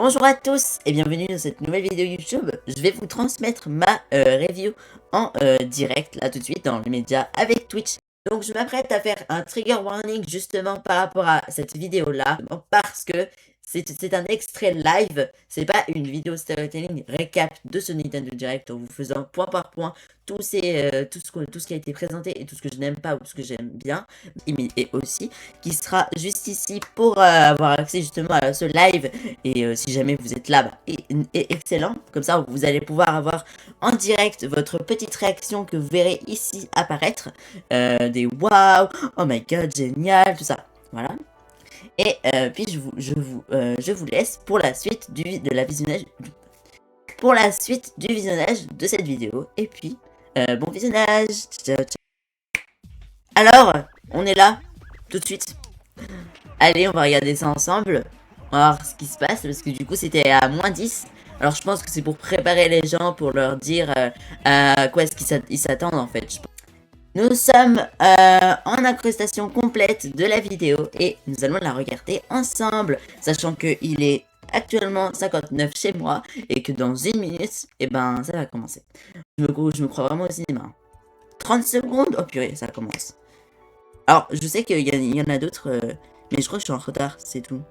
Bonjour à tous et bienvenue dans cette nouvelle vidéo YouTube. Je vais vous transmettre ma review en direct là tout de suite dans les médias avec Twitch. Donc je m'apprête à faire un trigger warning justement par rapport à cette vidéo là parce que c'est un extrait live, c'est pas une vidéo storytelling récap de ce Nintendo Direct en vous faisant point par point tout ce qui a été présenté et tout ce que je n'aime pas ou tout ce que j'aime bien et aussi qui sera juste ici pour avoir accès justement à ce live et si jamais vous êtes là, excellent. Comme ça, vous allez pouvoir avoir en direct votre petite réaction que vous verrez ici apparaître. Des waouh, oh my god, génial, tout ça. Voilà. Et puis je vous laisse pour la suite pour la suite du visionnage de cette vidéo. Et puis, bon visionnage. Ciao, ciao. Alors, on est là, tout de suite. Allez, on va regarder ça ensemble. On va voir ce qui se passe, parce que du coup, c'était à -10. Alors, je pense que c'est pour préparer les gens, pour leur dire à quoi est-ce qu'ils s'attendent, en fait. Nous sommes en incrustation complète de la vidéo, et nous allons la regarder ensemble, sachant qu'il est actuellement 59 chez moi, et que dans 1 minute, et ben, ça va commencer. Je me crois vraiment au cinéma. 30 secondes? Oh purée, ça commence. Alors, je sais qu'il y en a d'autres, mais je crois que je suis en retard, c'est tout.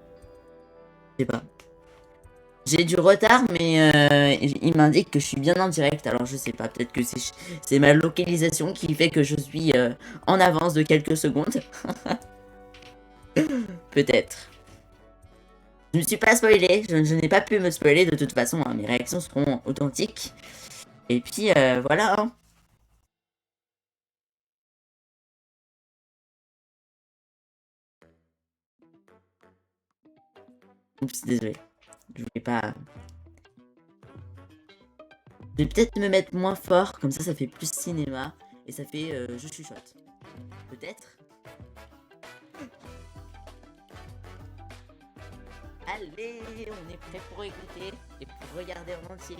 Je sais pas. J'ai du retard, mais il m'indique que je suis bien en direct, alors je sais pas, peut-être que c'est ma localisation qui fait que je suis en avance de quelques secondes. Peut-être. Je ne me suis pas spoilé, je n'ai pas pu me spoiler de toute façon, hein, mes réactions seront authentiques. Et puis voilà. Hein. Oups, désolé. Je voulais pas... Je vais peut-être me mettre moins fort, comme ça fait plus cinéma, et ça fait je chuchote. Peut-être. Allez, on est prêt pour écouter et pour regarder en entier.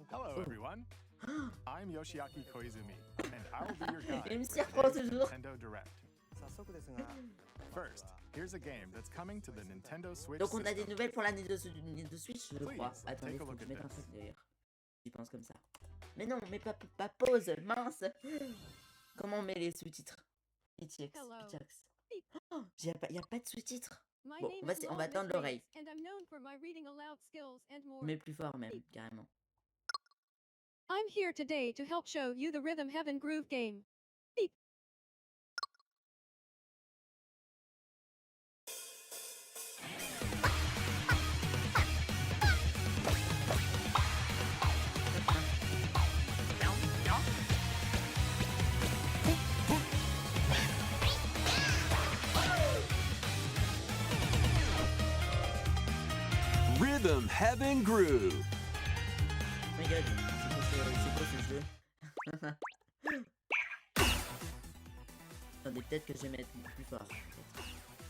Hello everyone, I'm Yoshiaki Koizumi, and I will be your guide Il me for surprend today's toujours. Nintendo Direct. First, here's a game that's coming to the Nintendo Switch Donc on a des system. nouvelles pour la Nintendo Switch, je crois. Please, Attendez, take a faut look que je at mette un this. truc d'ailleurs. J'y pense comme ça. Mais non, mais pas pause, mince. Comment on met les sous-titres? PTX, PTX. Oh, y a pas de sous-titres. Bon, on va tendre l'oreille. Mais plus fort même, carrément. I'm here today to help show you the Rhythm Heaven Groove game. Beep. Rhythm Heaven Groove. Oh my god, c'est quoi ce jeu? Attendez, peut-être que je vais mettre plus fort.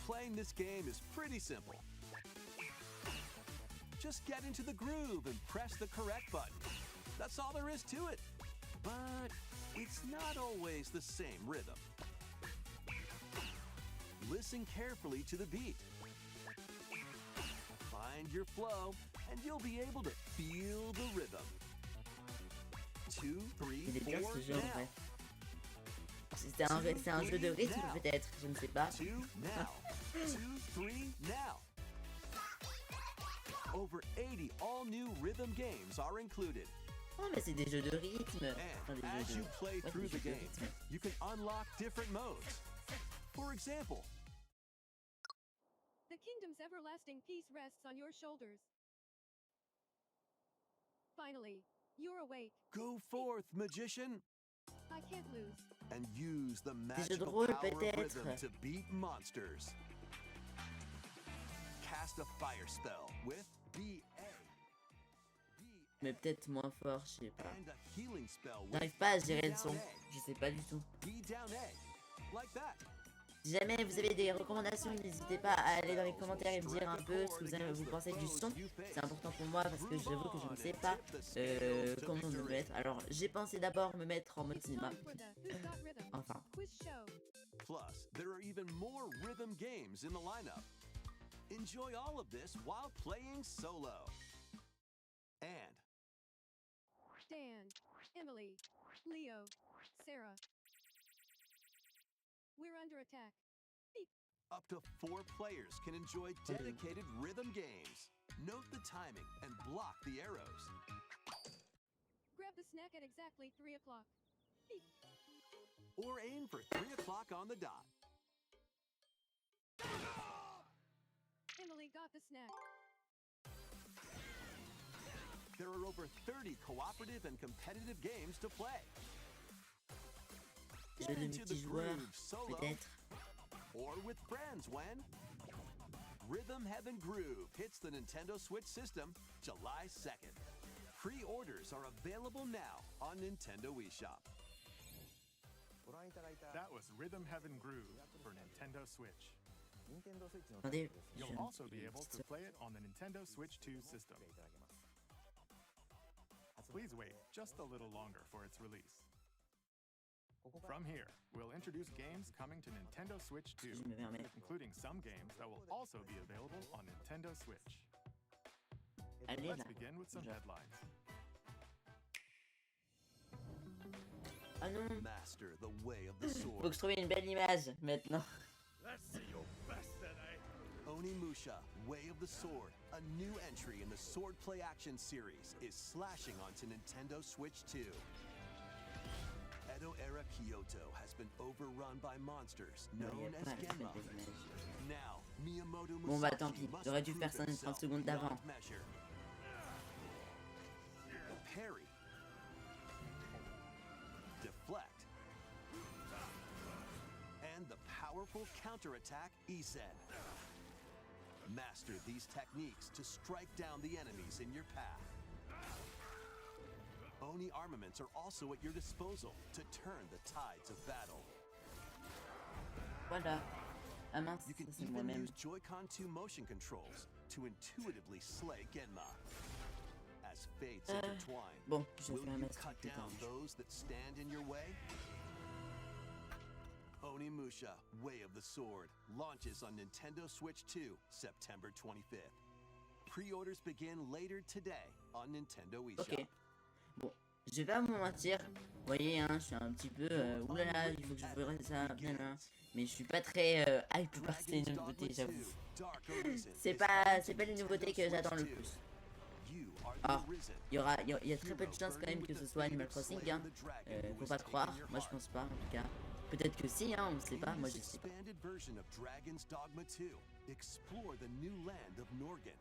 Playing this game is pretty simple. Just get into the groove and press the correct button. That's all there is to it. But it's not always the same rhythm. Listen carefully to the beat. Find your flow, and you'll be able to feel the rhythm. 2, 3, Il est bien 4 ce jeu en now. vrai. C'est un jeu de rythme peut-être, je ne sais pas. 2 now. 2, 3 now. Over 80 all-new rhythm games are included. Oh mais c'est des jeux de rythme. And Enfin, as you play ouais, through des the jeux de game, rythme. you can unlock different modes. For example, The kingdom's everlasting peace rests on your shoulders. Finally, you're awake. go forth, magician, I can't lose. and use the jeux de magical rôle, power of peut-être. rhythm to beat monsters. Cast a fire spell with BA. Mais peut-être moins fort, je sais pas. And a healing spell with J'arrive pas à gérer le B son, down je sais pas du tout. A. B down A. Like that. Si jamais vous avez des recommandations, n'hésitez pas à aller dans les commentaires et me dire un peu ce que vous pensez du son. C'est important pour moi parce que j'avoue que je ne sais pas comment me mettre. Alors j'ai pensé d'abord me mettre en mode cinéma. Time for the Who's Got Rhythm Enfin, quiz show. show. Plus, there are even more rhythm games in the lineup. Enjoy all of this while playing solo. And Dan, Emily, Leo, Sarah. We're under attack. Beep. up to 4 players can enjoy dedicated rhythm games. Note the timing and block the arrows. Grab the snack at exactly 3 o'clock. Beep. Or aim for 3 o'clock on the dot. Emily got the snack. There are over 30 cooperative and competitive games to play. Jeu Get de into the multijoueur, groove solo peut-être. or with friends when Rhythm Heaven Groove hits the Nintendo Switch system July 2nd. Pre-orders are available now on Nintendo eShop. That was Rhythm Heaven Groove for Nintendo Switch. Attendez, je You'll viens also de- be able to play it on the Nintendo Switch 2 system. Please wait just a little longer for its release. From here, we'll introduce games coming to Nintendo Switch 2, Je me permets. including some games that will also be available on Nintendo Switch. Allez Let's là. begin with some déjà. headlines. Ah non, Master the way of the faut sword. que je trouve une belle image maintenant. Onimusha, Way of the Sword, a new entry in the Sword Play Action series, is slashing onto Nintendo Switch 2. Edo-era Kyoto has been overrun by monsters Non, il known y a as pas la Genma. belle image. Now, Miyamoto Bon bah Musashi tant pis, must j'aurais dû prove faire ça dans les 30 himself secondes d'avant. beyond measure. Parry. Deflect. And the powerful counterattack Isen. Master these techniques to strike down the enemies in your path. Oni armaments are also at your disposal to turn the tides of battle. Voilà. Ah mince, You ça can c'est even moi-même. use Joy-Con 2 motion controls to intuitively slay Genma. As fates intertwine, Bon, je vais will faire un you masque cut plus tard. down those that stand in your way? Onimusha, Way of the Sword, launches on Nintendo Switch 2, September 25th. Pre-orders begin later today on Nintendo eShop. Ok. Bon, je vais pas vous mentir. Vous voyez, hein, je suis un petit peu. Oulala, il faut que je fasse ça. Nanana. Mais je suis pas très hype par ces Dragon's nouveautés, Dogma 2, j'avoue. Dark Arisen C'est is pas coming to les nouveautés Nintendo que j'attends le Switch 2. plus. You are the Alors, Arisen. il y a très peu de chances quand même que ce soit Animal Crossing, hein. Faut pas croire, moi je pense pas en tout cas. Peut-être que si, hein, on sait pas, moi je sais pas. Expanded version of Dragon's Dogma 2. Explore the new land of Norgan.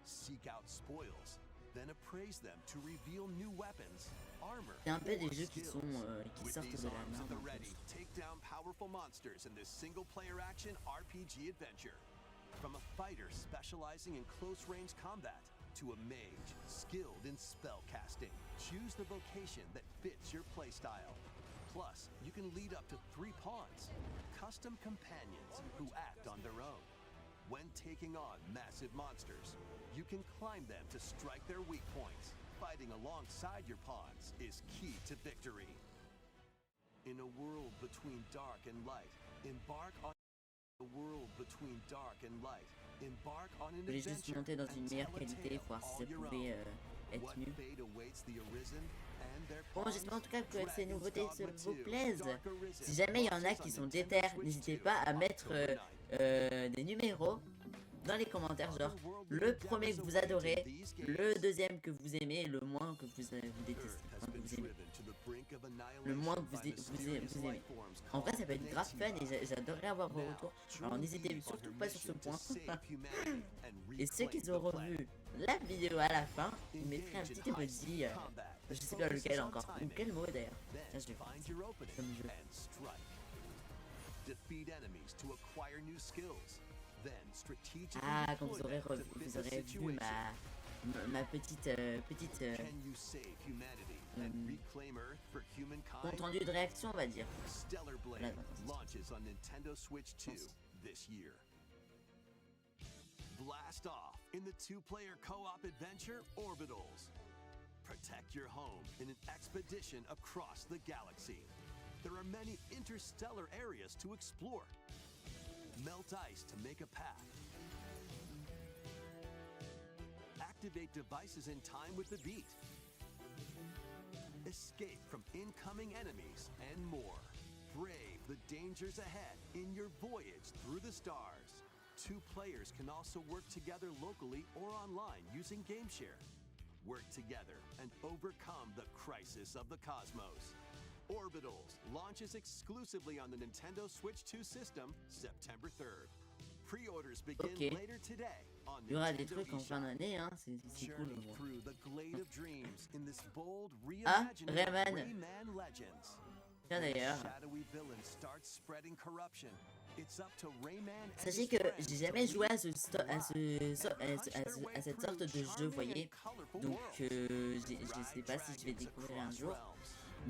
Seek out spoils, then appraise them to reveal new weapons, armor, C'est un peu des or jeux qui skills. sont qui With sortent these de la arms at merde. the en ready, plus. take down powerful monsters in this single-player action RPG adventure. From a fighter specializing in close-range combat to a mage skilled in spell casting, choose the vocation that fits your playstyle. Plus, you can lead up to 3 pawns, custom companions who act on their own. When taking on massive monsters, you can climb them to strike their weak points. Fighting alongside your pawns is key to victory. In a world between dark and light, embark on a world between dark and light. Embark on an Je voulais juste adventure monter dans une and meilleure tell a qualité, tale voir si all ça your pouvait own. être What mieux. fate awaits the Arisen and their Bon, pawns? j'espère en tout cas que ces Dragon's nouveautés Dogma vous 2, plaisent. Dark Arisen Si jamais il y en a launches qui on sont Nintendo déter, Switch n'hésitez 2, pas à mettre October 9th. des numéros dans les commentaires, genre le premier que vous adorez, le deuxième que vous aimez et le moins que vous détestez, Earth has enfin, que been vous aimez. driven to the brink of Le moins que annihilation vous, by vous aimez. mysterious life forms En vrai, ça called peut être grave fun et Nexima. j'adorerais avoir vos Now, retours. True Alors n'hésitez Eve on surtout her pas sur ce mission to point. save humanity and Et ceux qui reclaim the auront planet. vu la vidéo à la fin, vous mettrez un Engage petit in emoji, high-speed combat je that sais pas focuses lequel on encore, ou timing. quel mot d'ailleurs. Then Tiens, je vais find your opening comme jeu. and strike. Defeat enemies to acquire new skills. Then strategically Ah, quand deploy them to fit vous the aurez vu situation. ma petite Can you save humanity and reclaim Earth for humankind? compte rendu de réaction, on va dire. Stellar Blade Voilà, attends, launches on Nintendo Switch 2 this year. Blast off in the 2-player co-op adventure Orbitals. Protect your home in an expedition across the galaxy. there are many interstellar areas to explore. Melt ice to make a path. Activate devices in time with the beat. Escape from incoming enemies and more. Brave the dangers ahead in your voyage through the stars. 2 players can also work together locally or online using GameShare. Work together and overcome the crisis of the cosmos. Orbitals launches exclusively on the Nintendo Switch 2 system September 3rd. Pre-orders begin Ok. later today on Il y aura des Nintendo trucs en fin eShop. d'année, hein. C'est cool. Journey Moi. through the glade of dreams in this bold Ah, reimagining Rayman. of Rayman Legends. Tiens d'ailleurs, Shadowy villain starts spreading corruption. It's up to Rayman and sachez his que friends j'ai to jamais lead joué à, the à cette sorte de jeu, vous voyez. Donc je sais pas si je vais découvrir un jour,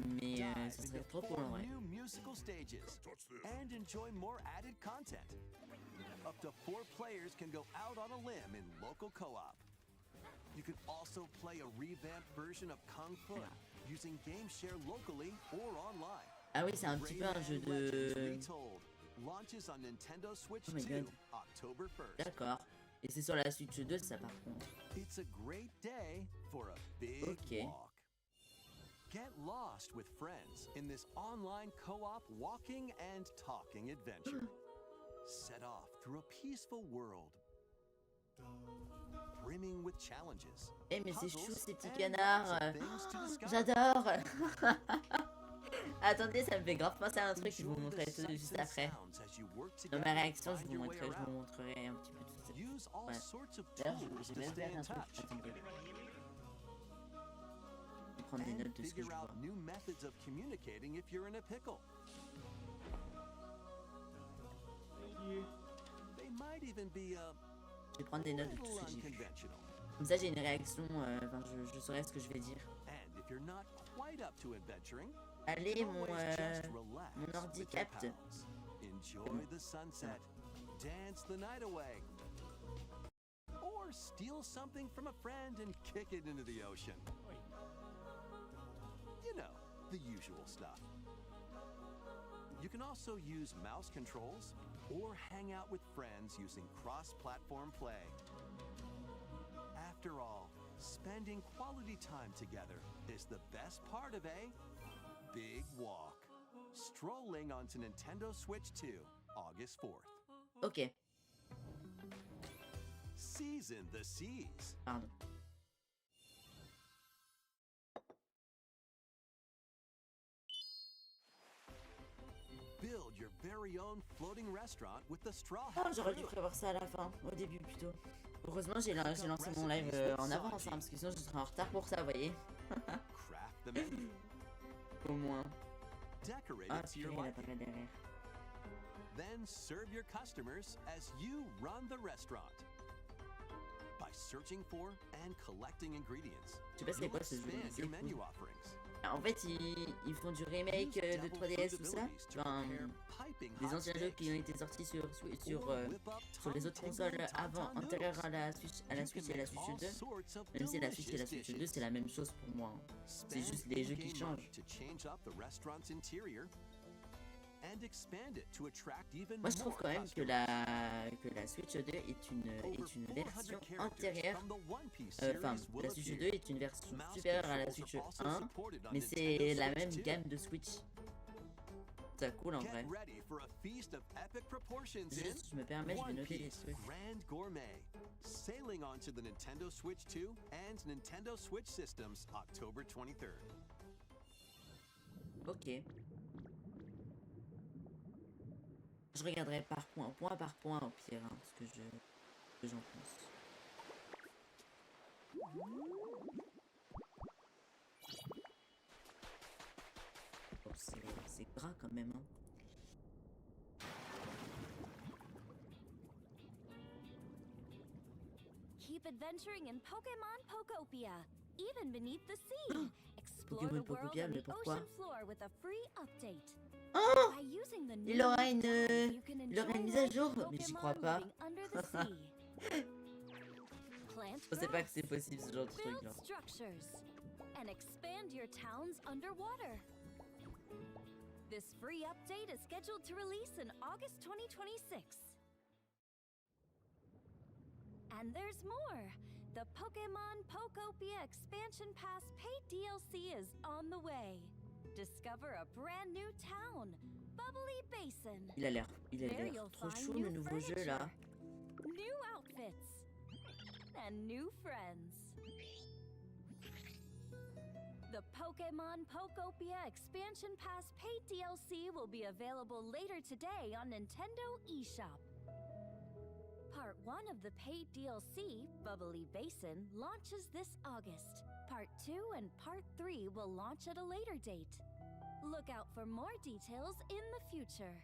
mais ce serait trop cool en vrai. new musical stages and enjoy more added content. Up to 4 players can go out on a limb in local co-op. You can also play a revamped version of Kung Fu using GameShare locally or online. Ah oui, c'est un petit peu un jeu Rayman Legends de... Retold launches on Nintendo Switch Oh my 2 God. October 1st. D'accord. Et c'est sur la Switch 2 ça par contre. It's a great day for a big Okay. walk. Get lost with friends in this online co-op walking and talking adventure. Set off through a peaceful world, brimming with challenges. Eh mais c'est chou puzzles, ces petits and canards. lots of things to discover. J'adore. Attendez, ça me fait grave penser à un truc que je vous Enjoy the montrerai tout sights juste and après. sounds as you work Dans together ma to réaction, find your way je vous around. montrerai un petit peu tout ça. Use all Ouais. sorts of D'ailleurs, tools j'ai to même stay fait in un truc. touch. Attendez. Je vais prendre des And notes de ce que je figure vois. out new methods of communicating if you're in a pickle. They might even be a Je vais prendre des notes de tout little ce que j'ai vu. unconventional. Comme ça, j'ai une réaction. Enfin, je saurai ce que je vais dire. And if you're not quite up to adventuring, Allez, mon always just relax mon ordi with your capte. pals. Enjoy the sunset, dance the night away, or steal something from a friend and kick it into the ocean. You know, the usual stuff. You can also use mouse controls or hang out with friends using cross-platform play. After all, spending quality time together is the best part of a big walk. Strolling onto Nintendo Switch 2, August 4th. Ok, Season the seas. pardon. Build your very own floating restaurant with the Straw Oh, Hat j'aurais dû Crew. prévoir ça à la fin, au début plutôt. Heureusement, j'ai lancé mon live en avance, hein, parce que sinon je serais en retard pour ça, vous voyez. Craft the menu. Au moins. Decorate Ah, it to your purée, il a liking. pas derrière. Then serve your customers as you run the restaurant. By searching for and collecting ingredients, Je sais pas c'est you'll quoi ce jeu, mais expand c'est your cool. menu offerings. En fait, ils font du remake Use de double 3DS, tout food ça. abilities to Enfin, prepare piping des hot anciens jeux qui ont steaks. été sortis sur Or whip up sur les autres tongue-tingling consoles avant, tauntaun antérieures noodles. à la Switch, You can et à la make Switch all 2. sorts of Même si la Switch et la delicious Switch 2, c'est la dishes. même chose pour moi. C'est juste Spend les jeux qui in-game changent. money to change up the restaurant's interior and expand it to attract even Moi, je trouve more quand même que customers. la Switch 2 est une Over version 400 characters antérieure. from the One Piece Enfin, series will la Switch 2 appear. est une version Mouse supérieure à la controls Switch are also 1, supported on mais Nintendo c'est la Switch même 2. gamme de Switch. C'est cool en Get vrai. ready for a feast of epic proportions in Juste, je me permets, je vais One noter des Piece trucs. Grand Gourmet, sailing onto the Nintendo Switch 2 and Nintendo Switch systems October 23rd. Ok. Je regarderai point par point au pire, hein, ce que j'en pense. Bon, c'est gras quand même, hein. Keep adventuring in Pokemon Pokopia, even beneath the sea. Explore Pokémon the world Pokopia, and mais the pourquoi? ocean floor with a free update. Oh! By using the Il new aura map une, tab, you can il aura une enjoy mise à life jour, with mais j'y Pokemon crois pas. moving under the sea. Plant Je sais pas que grass, c'est possible ce genre de truc build là. structures, and expand your towns underwater. This free update is scheduled to release in August 2026. And there's more! The Pokemon Pokopia Expansion Pass paid DLC is on the way. Discover a brand new town, Bubbly Basin. Il a l'air There you'll trop find chou new le nouveau jeu là. furniture, new outfits, and new friends. The Pokemon Pokopia Expansion Pass paid DLC will be available later today on Nintendo eShop. Part 1 of the paid DLC, Bubbly Basin, launches this August. Part 2 and Part 3 will launch at a later date. Look out for more details in the future.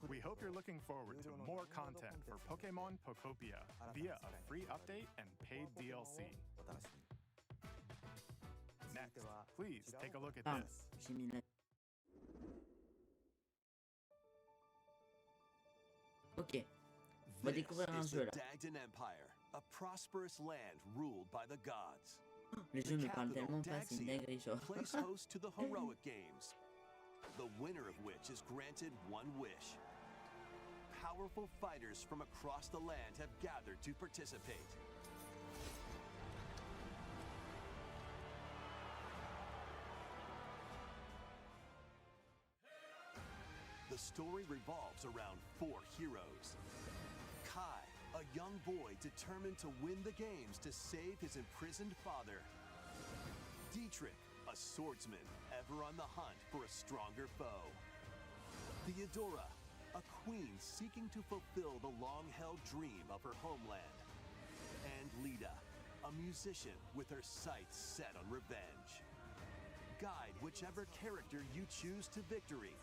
We hope you're looking forward to more content for Pokemon Pokopia via a free update and paid DLC. Next, please take a look at Ah, this. j'ai mis la... Ok, on va This découvrir un is jeu the là. Dagdan Empire, a prosperous land ruled by the gods. Les The jeux me parlent capital, tellement pas, c'est une Daxian, dinguerie genre. plays host to the heroic games, the winner of which is granted one wish. Powerful fighters from across the land have gathered to participate. The story revolves around 4 heroes. Kai, a young boy determined to win the games to save his imprisoned father. Dietrich, a swordsman ever on the hunt for a stronger foe. Theodora, a queen seeking to fulfill the long-held dream of her homeland. And Lita, a musician with her sights set on revenge. Guide whichever character you choose to victory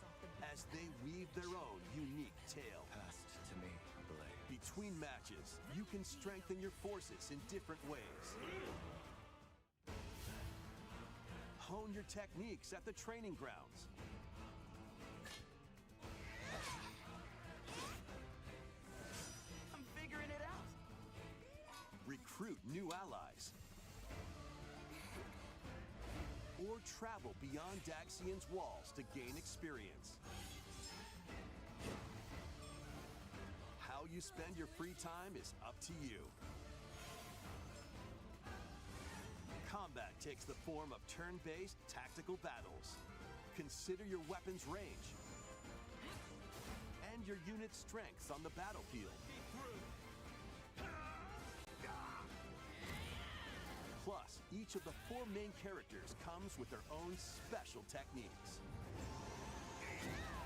as they weave their own unique tale. Passed to me, Blade. Between matches, you can strengthen your forces in different ways. Hone your techniques at the training grounds. I'm figuring it out. Recruit new allies. Or travel beyond Daxian's walls to gain experience. How you spend your free time is up to you. Combat takes the form of turn-based tactical battles. Consider your weapon's range and your unit's strengths on the battlefield. Plus, each of the 4 main characters comes with their own special techniques.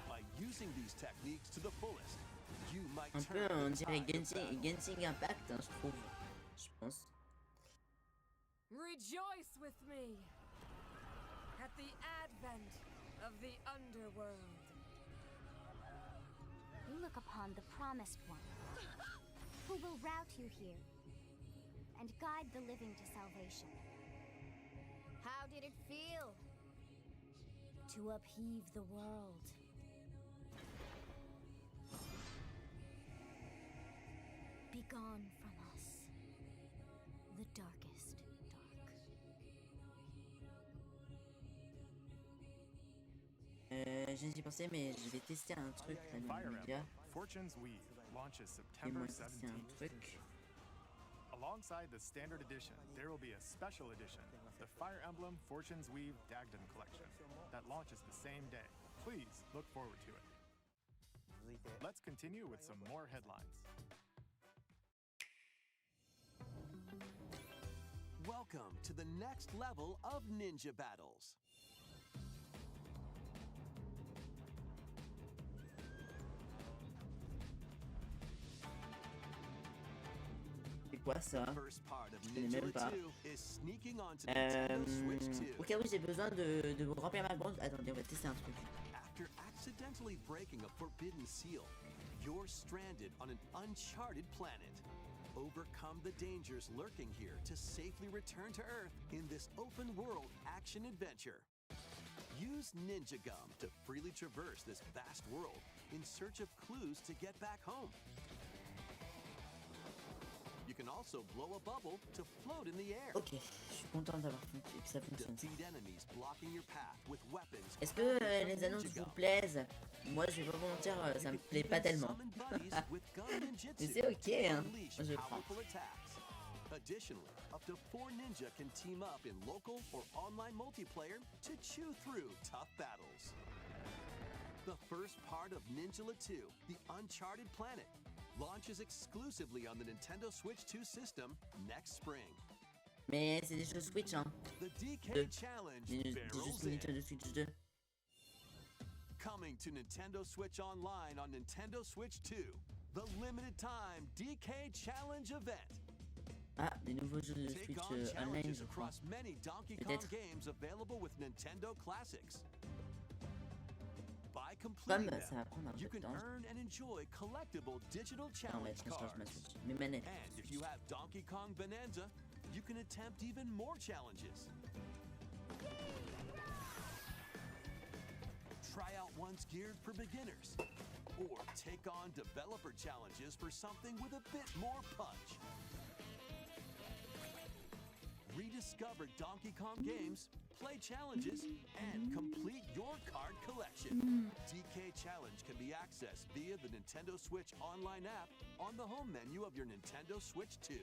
By using these techniques to the fullest, you might Un peu, turn on the dirait tide of battle. Genshin Impact, hein, je trouve. Je pense. Rejoice with me at the advent of the underworld. You look upon the Promised One, who will route you here and guide the living to salvation. How did it feel to upheave the world? Begone from us, the darkest dark. Je n'y ai pensé, mais je vais tester un truc là dans Fire le média. Emblem Fortune's Weave launches Et September moi tester un 17th. truc. Alongside the standard edition, there will be a special edition, the Fire Emblem Fortune's Weave Dagdan Collection, that launches the same day. Please look forward to it. Let's continue with some more headlines. Welcome to the next level of ninja battles. C'est quoi ça? First part of connais même Ninja pas. 2 is sneaking onto Nintendo Switch 2. Au cas où j'ai besoin de vous remplir ma bronze. Attendez, on va tester un truc. After accidentally breaking a forbidden seal, you're stranded on an uncharted planet. Overcome the dangers lurking here to safely return to Earth in this open world action adventure. Use Ninja Gum to freely traverse this vast world in search of clues to get back home. You can also blow a bubble to float in the air. Ok, je suis content d'avoir que ça fonctionne. Defeat enemies blocking your path with weapons. Est-ce que les annonces vous plaisent? Moi, je vais pas vous mentir, ça me plaît pas tellement. Mais c'est ok, hein. Moi, je prends. Additionally, up to 4 ninja can team up in local or online multiplayer to chew through tough battles. The first part of Ninjala 2, The Uncharted Planet, launches exclusively on the Nintendo Switch 2 system next spring. Mais c'est des jeux Switch, hein. The DK Deux. Challenge Des jeux barrels in. Nintendo Switch 2. Coming to Nintendo Switch Online on Nintendo Switch 2, the limited time DK Challenge event. Ah, des nouveaux jeux de Take Switch on online, challenges je crois. across many Donkey Kong Peut-être. games available with Nintendo Classics. By completing Comme ça va them, prendre un you peu de can temps. earn and enjoy collectible digital Non, mais challenge je change ma cards. Switch. Mes manettes. And if you have Donkey Kong Bonanza, you can attempt even more challenges. Try out ones geared for beginners, or take on developer challenges for something with a bit more punch. Rediscover Donkey Kong games, play challenges, and complete your card collection. DK Challenge can be accessed via the Nintendo Switch Online app on the home menu of your Nintendo Switch 2.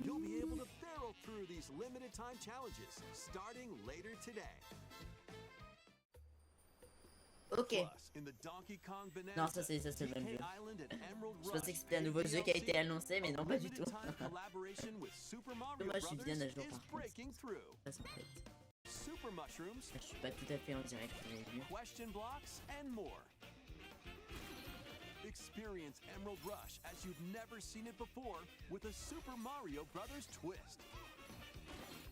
You'll be able to barrel through these limited time challenges starting later today. Ok. Plus, in the Donkey Kong Bonanza, Non, ça c'est le même DK jeu. Island and Emerald Je Rush pensais que c'était un nouveau jeu qui a été annoncé, mais non, pas du tout. limited time collaboration with Super Mario Moi, je suis bien à Brothers jour is par contre. breaking through. Ça, c'est en fait. Super Mushrooms, Je suis pas tout à fait en direct, vous avez vu. question blocks, and more. Experience Emerald Rush as you've never seen it before with a Super Mario Brothers twist.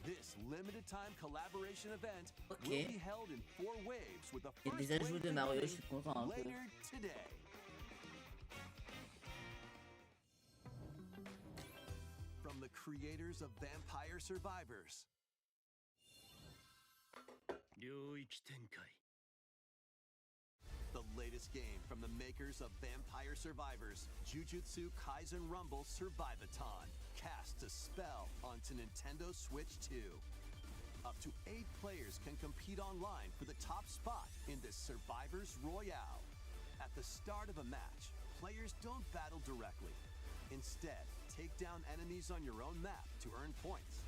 This limited time collaboration event Ok. will be held in 4 waves with the Et first des ajouts wave de Mario, je suis beginning content un peu. later today. From the creators of Vampire Survivors, 領域展開 the latest game from the makers of Vampire Survivors, Jujutsu Kaisen Rumble Survivathon, casts a spell onto Nintendo Switch 2. Up to 8 players can compete online for the top spot in this Survivors Royale. At the start of a match, players don't battle directly. Instead, take down enemies on your own map to earn points.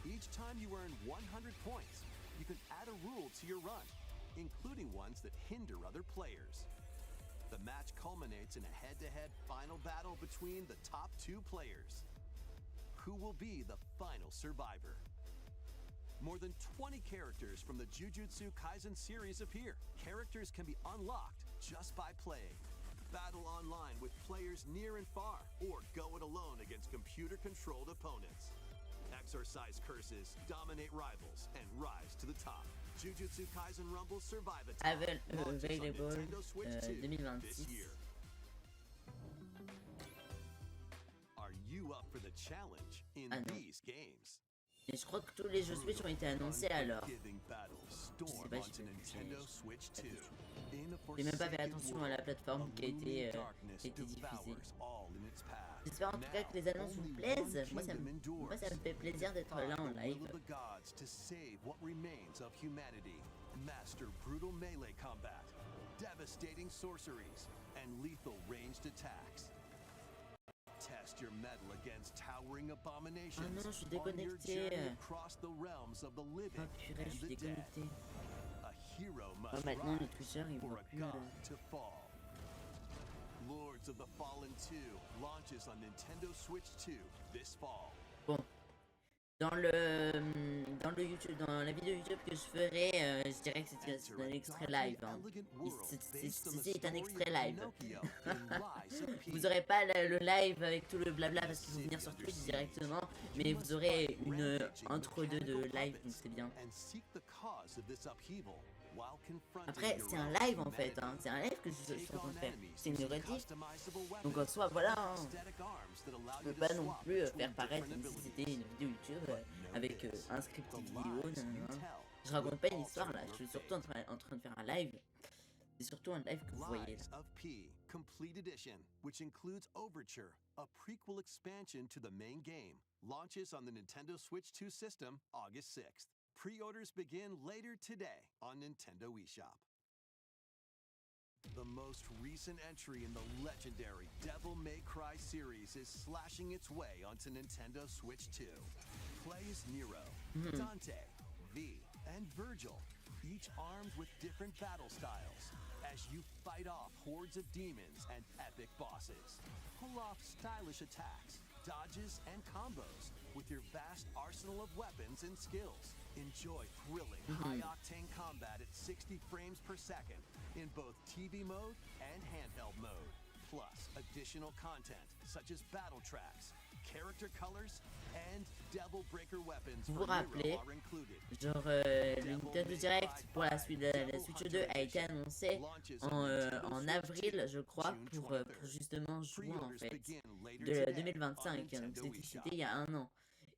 Each time you earn 100 points, you can add a rule to your run, including ones that hinder other players. The match culminates in a head-to-head final battle between the top 2 players. Who will be the final survivor? More than 20 characters from the Jujutsu Kaisen series appear. Characters can be unlocked just by playing. Battle online with players near and far, or go it alone against computer-controlled opponents. Exorcise curses, dominate rivals, and rise to the top. Jujutsu Kaisen Rumble Survivathon launches on Available Nintendo Switch 2 this 2026. year. Are you up for the challenge in Ah, non. these games? Et je crois que tous les jeux Switch ont été annoncés alors. Unforgiving battles storm pas, onto j'ai Nintendo pas Switch fait 2. attention. In a J'ai même pas fait forsaken attention à world, la plateforme a qui a looming été darkness diffusée. devours all in its path. J'espère en tout cas que les annonces vous Now, plaisent. only Moi one ça, kingdom moi, ça me endures. fait plaisir d'être là en The will live. of the gods to save what remains of humanity. Master brutal melee combat, devastating sorceries, and lethal ranged attacks. Test your mettle against towering abominations Ah non, je suis on your déconnecté. journey across the realms of the living Ah purée, je and suis the dead. déconnecté. A hero Ah, must maintenant le rise Twitcher il for voit a plus. god to fall. Lords of the Fallen 2 launches on Nintendo Switch 2 this fall. Bon, Dans le YouTube, dans la vidéo YouTube que je ferai, je dirais que c'est un extrait live. Hein. C'est un extrait live. Vous aurez pas le live avec tout le blabla parce qu'ils vont venir sur Twitch directement, mais vous aurez une entre-deux de live, donc c'est bien. Après, c'est un live en fait, hein. C'est un live que je suis en train de faire. C'est une rediff. Donc en soi, voilà. Hein. Je peux pas non plus faire paraître comme si c'était une vidéo YouTube avec un script vidéo. Je raconte pas une histoire là, je suis surtout en train de faire un live. C'est surtout un live que vous voyez là. of P, Complete Edition, which includes Overture, a prequel expansion to the main game, launches on the Nintendo Switch 2 system August 6th. Pre-orders begin later today on Nintendo eShop. The most recent entry in the legendary Devil May Cry series is slashing its way onto Nintendo Switch 2. Play as Nero, Dante, V, and Virgil, each armed with different battle styles, as you fight off hordes of demons and epic bosses. Pull off stylish attacks, dodges, and combos with your vast arsenal of weapons and skills. Enjoy thrilling, high-octane combat at 60 frames per second in both TV mode and handheld mode. Plus, additional content such as battle tracks, character colors, and Devil Breaker weapons Vous vous for rappelez, Nero are included. genre le Nintendo Direct pour la Switch 2 a été annoncé en avril, je crois, pour justement jouer en fait de 2025. Donc c'était il y a un an.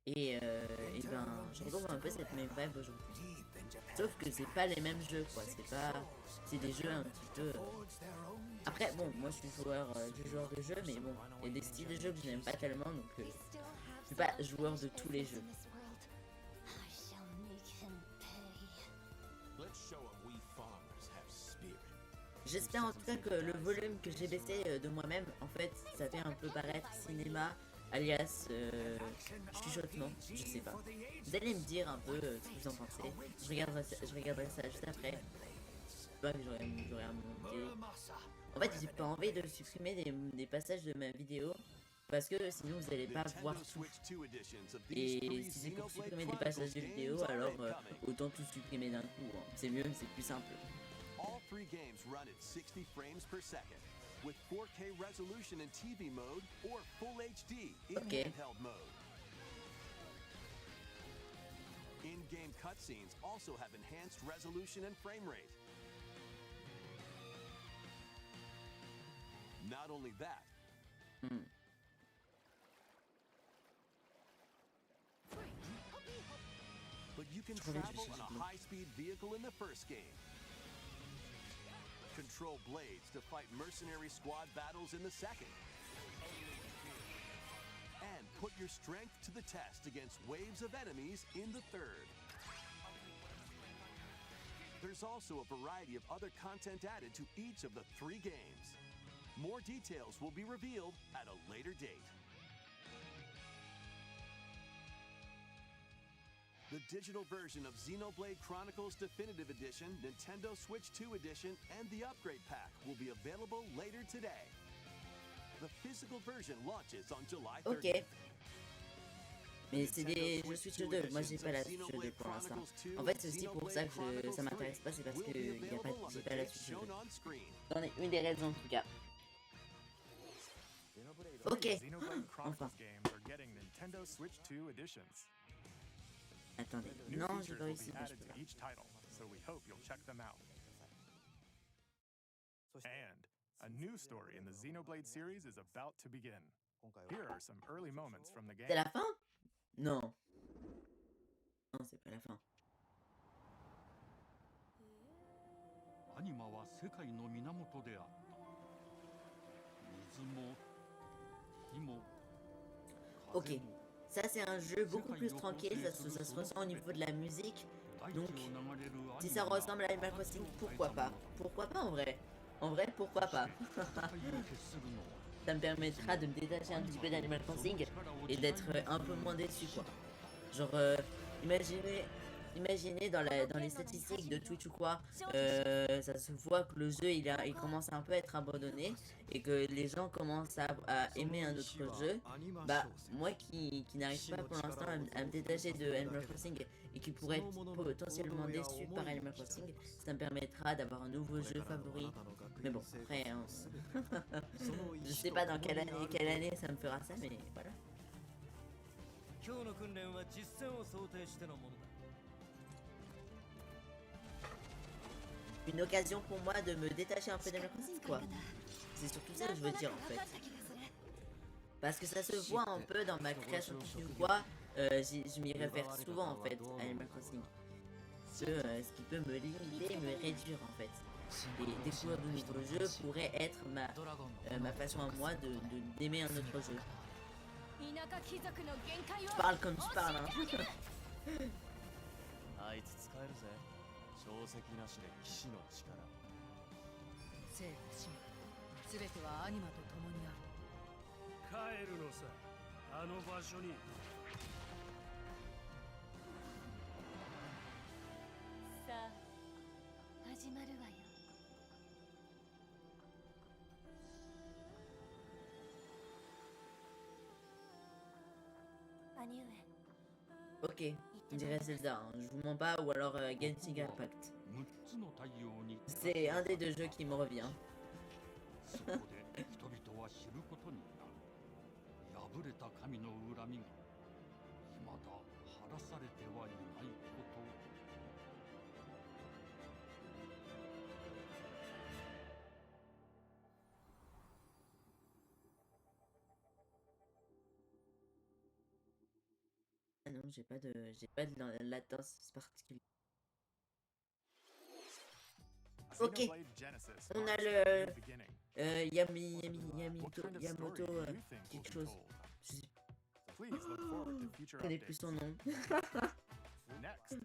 Et ben, je retrouve un peu cette même vibe aujourd'hui. Sauf que c'est pas les mêmes jeux, quoi. C'est des jeux un petit peu. Après, bon, moi je suis joueur de jeu, mais bon, il y a des styles de jeux que je n'aime pas tellement, donc je suis pas joueur de tous les jeux. J'espère en tout cas que le volume que j'ai baissé de moi-même, en fait, ça fait un peu paraître cinéma, alias chuchotement, je sais pas. Vous allez me dire un peu ce que vous en pensez. Je regarderai ça juste après. Je sais pas que j'aurais à monter. En fait, j'ai pas envie de supprimer des passages de ma vidéo. Parce que sinon vous allez pas voir tout. Et si c'est pour supprimer des passages de vidéo, alors autant tout supprimer d'un coup. Hein. C'est mieux, c'est plus simple. All three games run at 60 frames per second, with 4K resolution in TV mode or Full HD in handheld mode. In-game cutscenes also have enhanced resolution and frame rate. Not only that, but you can travel on a high-speed vehicle in the first game. Control blades to fight mercenary squad battles in the second. And put your strength to the test against waves of enemies in the third. There's also a variety of other content added to each of the three games. More details will be revealed at a later date. The digital version of Xenoblade Chronicles Definitive Edition, Nintendo Switch 2 Edition, and the Upgrade Pack will be available later today. The physical version launches on July 30th. Ok. Mais c'est des jeux Switch 2, moi j'ai pas la Switch 2 pour l'instant. En fait c'est aussi pour ça que ça m'intéresse pas, c'est parce que j'ai pas la Switch 2. C'en est une des raisons en tout cas. Ok, enfin. Attendez, non, j'ai pas réussi. And a new story in the Xenoblade series is about to begin. Here are some early moments from the game. C'est la fin? Non. Non, c'est pas la fin. アニマは世界の源であった水も火も Ok, ça c'est un jeu beaucoup plus tranquille, ça se ressent au niveau de la musique. Donc, si ça ressemble à Animal Crossing, pourquoi pas? Pourquoi pas en vrai? En vrai, pourquoi pas? Ça me permettra de me détacher un petit peu d'Animal Crossing et d'être un peu moins déçu quoi. Genre, imaginez imaginez dans les statistiques de Twitch ou quoi, ça se voit que le jeu il commence un peu à être abandonné et que les gens commencent à aimer un autre jeu. Bah moi qui n'arrive pas pour l'instant à me détacher de Animal Crossing et qui pourrait être potentiellement déçu par Animal Crossing, ça me permettra d'avoir un nouveau jeu favori. Mais bon, après, hein, je sais pas dans quelle année ça me fera ça, mais voilà. Une occasion pour moi de me détacher un peu d'Animal Crossing, quoi. C'est surtout ça que je veux dire en fait. Parce que ça se voit un peu dans ma création de contenu ou quoi, je m'y réfère souvent en fait à Animal Crossing. Ce qui peut me limiter et me réduire en fait. Et découvrir de nouveaux jeux pourrait être ma façon à moi d'aimer un autre jeu. Tu parles comme tu parles, hein. あいつ使えるぜ。小石なしで騎士の力。生と死すべてはアニマと共にある。帰るのさ、あの場所に。さあ、始まるわよ。兄上。 Ok, on dirait Zelda, hein. Je vous mens pas, ou alors Genshin Impact. 6つの太陽に C'est un des deux jeux qui me revient. そこで人々は知ることになる。破れた神の恨みが未だ晴らされてはいないこと。 Ah non, j'ai pas de latence particulière. Ok, Xenoblade Genesis on a marks le a new beginning. Yamoto, What kind of story do you think will quelque be chose. told? Je sais- Please look forward to future je connais plus updates. son nom. Next,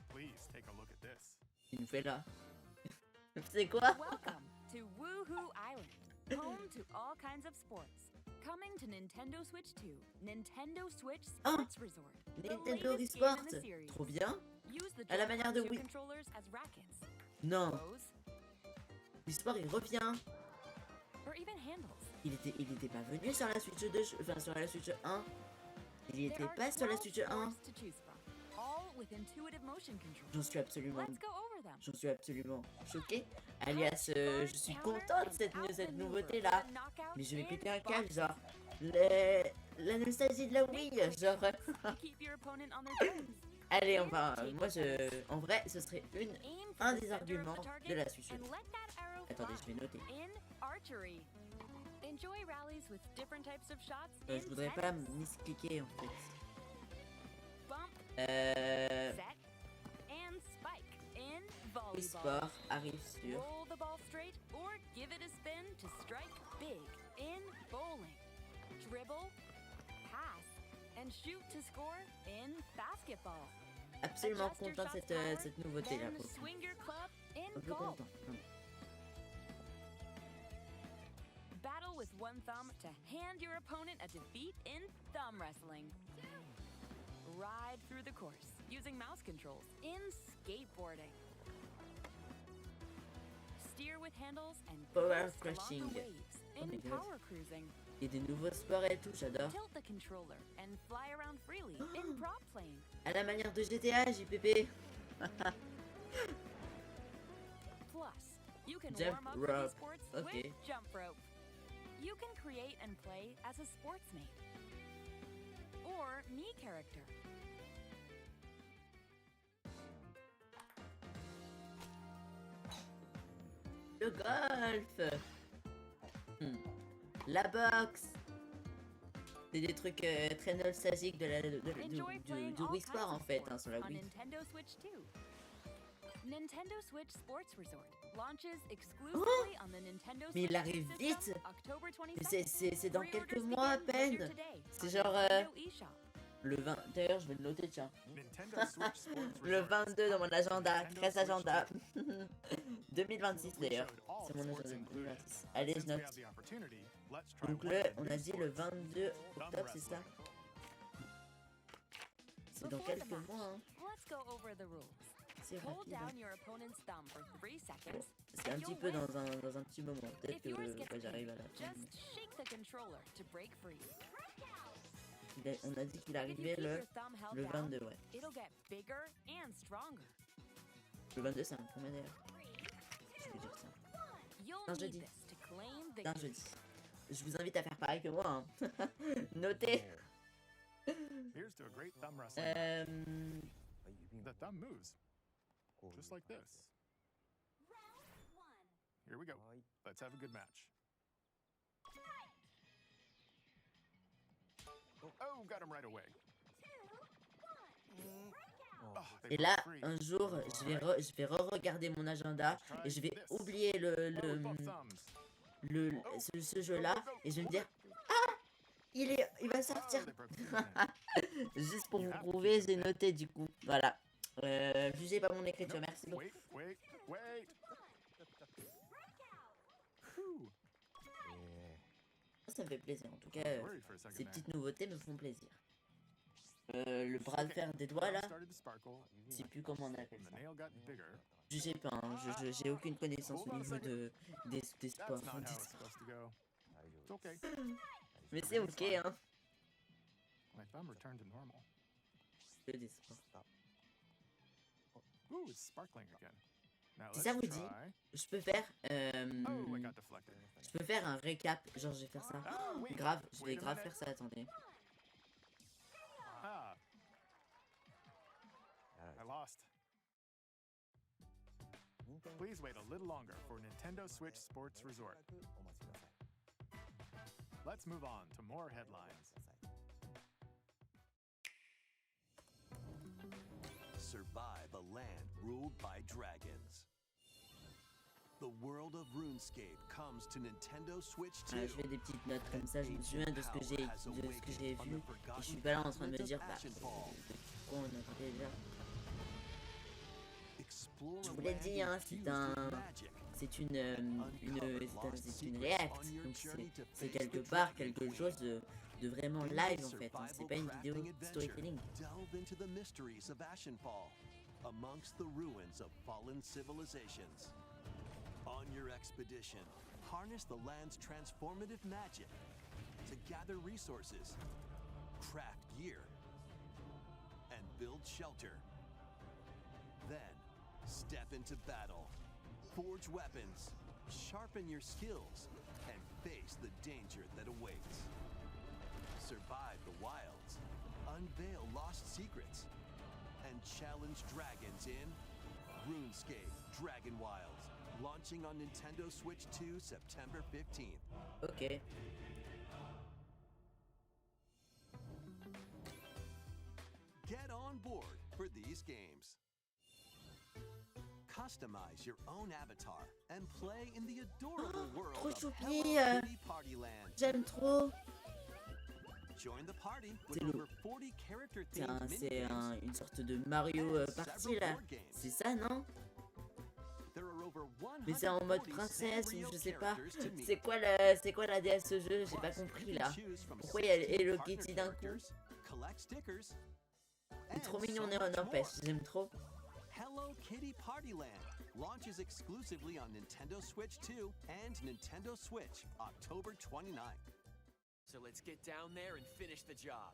please take a look at this. Il nous fait là. C'est quoi? Welcome to Woohoo Island, home to all kinds of sports. Coming to Nintendo Switch 2, Nintendo Switch Sports Resort. the Nintendo latest game Sport. in the series. Trop bien. Use the À la manière de Joy-Con Wii. controllers as rackets, Non, bows, l'histoire il revient. or even handles. Il était pas venu sur la Switch 2, enfin sur la Switch 1. Il y There était are pas sur la 12 Switch 1. sports to choose from, all with intuitive motion control. J'en suis absolument choquée. Alias, je suis contente de cette nouveauté là. Mais je vais péter un câble, genre. La nostalgie de la Wii, genre. Keep your opponent on their toes. Allez, en vrai, ce serait un des arguments de la Switch 2. And let that arrow Attendez, fly je vais noter. in archery. Enjoy rallies with different types of shots Je in voudrais pas tennis. miscliquer en fait. Bump, set, and spike in Wii volleyball. Sport arrive sur. Roll the ball straight or give it a spin to strike big in bowling. Dribble, pass, and shoot to score in basketball. Absolument Adjust your content de shot's power, cette nouveauté là. then Pour le coup. swing your club in Un peu golf. content. Battle with one thumb to hand your opponent a defeat in thumb wrestling. Ride through the course using mouse controls in skateboarding. Steer with handles and Power coast along crushing. the waves Oh my in God. power cruising. Il y a des nouveaux sports et tout, j'adore. Tilt the controller and fly around freely in prop plane. À la manière de GTA, JPP. Plus, you can Jump warm up for rope. these sports Okay. with jump rope. You can create and play as a sportsmate or me character. Le golf. La boxe. C'est des trucs très nostalgiques Enjoy playing du all Wii Sport kinds en of fait, sports hein, sur la on Wii. Nintendo Switch 2. Nintendo Switch Sports Resort launches exclusively on the Nintendo Mais il Switch arrive system vite. October Mais 22nd. c'est dans Pre-orders quelques mois à begin later peine. today C'est on genre Nintendo eShop. le 20. D'ailleurs, je vais le noter, tiens. Nintendo Switch Sports Le Resort. 22 dans mon agenda. Nintendo Crèche Switch agenda. 2. 2026 d'ailleurs. We showed all C'est mon sports agenda included. 2026. Allez, je Since we note. have the opportunity, let's try Donc one le, of the on new a dit le sports. 22 Thumb octobre, c'est ça? wrestling. C'est dans Before the quelques match, mois, hein. let's go over the rules. C'est Hold rapide, hein. down your opponent's thumb for 3 seconds. C'est un and petit you'll peu win. dans un petit moment. Peut-être If que yours gets ouais, j'arrive à la pinned, fin. just shake the controller to break free. On a dit qu'il If you arrivait keep le your thumb held le down, 22, ouais. it'll get bigger and stronger. Le 22, c'est un combien d'ailleurs? Je vais dire ça. You'll Un need jeudi. this to claim C'est un victory. jeudi. Je vous invite à faire pareil que moi, hein. Notez. Here's to a great thumb wrestling. The thumb moves, just like this. Here we go. Let's have a good match. Oh, got him right away. Oh, they Et broke là, free. un jour, je vais re-regarder mon agenda et je vais oublier Oh, both thumbs. ce jeu-là et je vais me dire ah, il va sortir. Oh, they broke through. Juste pour vous prouver, j'ai noté du coup. Voilà. Jugez pas mon écriture, merci beaucoup. Wait. Whew. Ça me fait plaisir. En tout cas, Worried for a second ces there. petites nouveautés me font plaisir. Le bras de fer des doigts là, Started to sparkle, je sais plus comment on appelle and the ça. nail got bigger. Jugez pas, hein, j'ai aucune connaissance au niveau des sports. That's not how dites. it's supposed to go. It's okay. Mais c'est ok, hein. My thumb returned to normal. Que des sports. Ooh, it's sparkling again. Now Si let's ça vous dit, try. je peux faire Oh, I got deflected. je peux faire un récap, genre je vais faire ça. Ah, wait. Grave, je vais Wait a grave minute. faire ça, attendez. Ah. I lost. Please wait a little longer for Nintendo Switch Sports Resort. Let's move on to more headlines. Survive a land ruled by dragons. The world of RuneScape comes to Nintendo Switch 2. Je fais des petites notes comme ça, je me souviens de ce que j'ai vu et je suis pas là en train de me dire bah pourquoi on entendait déjà. Je vous l'ai dit, hein, c'est une react, donc c'est quelque part quelque chose de vraiment live en fait, hein. C'est pas une vidéo storytelling. Delve into the mysteries of Ashenfall, amongst the ruins of fallen civilizations. On your expedition, harness the land's transformative magic to gather resources, craft gear, and build shelter. Then, step into battle, forge weapons, sharpen your skills, and face the danger that awaits. Survive the wilds, unveil lost secrets, and challenge dragons in RuneScape Dragon Wilds, launching on Nintendo Switch 2 September 15th. Ok. Get on board for these games. Customize your own avatar and play in the adorable world Trop of choupi, Hello Kitty Party Land. J'aime trop. Join the party with C'est le- over 40 character-themed C'est minigames. une sorte de Mario Party là. C'est ça, non? There are over Mais c'est en mode 140 princesse ou Sanrio je sais pas. characters to meet. C'est quoi la DS ce jeu? J'ai pas compris là. Pourquoi il y a Hello Kitty d'un coup? Collect stickers. C'est trop and mignon, so much n'empêche, more. j'aime trop. Hello Kitty Party Land launches exclusively on Nintendo Switch 2 and Nintendo Switch October 29th. So let's get down there and finish the job.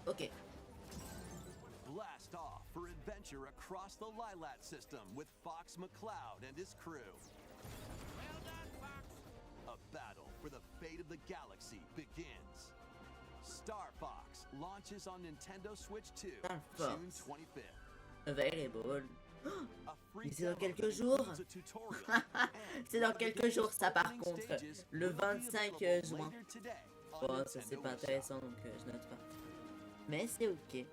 Ok. Blast off for adventure across the Lilat system with Fox McCloud and his crew. Well done, Fox. A battle for the fate of the galaxy begins. Star Fox launches on Nintendo Switch 2 Star June Fox. 25th. Available. A free Mais c'est dans demo quelques that jours. includes a tutorial and C'est dans one of the quelques game's jours ça par opening contre. stages Le will be 25 available juin. later today on Bon, ça c'est Nintendo pas eShop. intéressant donc je note pas. Mais c'est ok.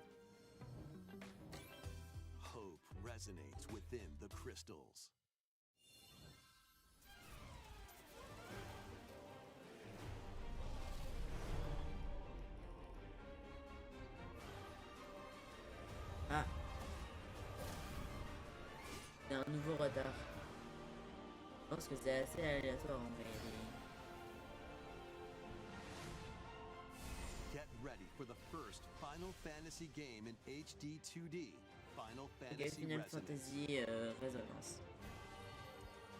Hope resonates within the crystals. Ah. C'est un nouveau retard. Je pense que c'est assez aléatoire en vrai. ready for the first Final Fantasy game in HD 2D, Final Ok, Fantasy Final Resonance. Fantasy Résonance.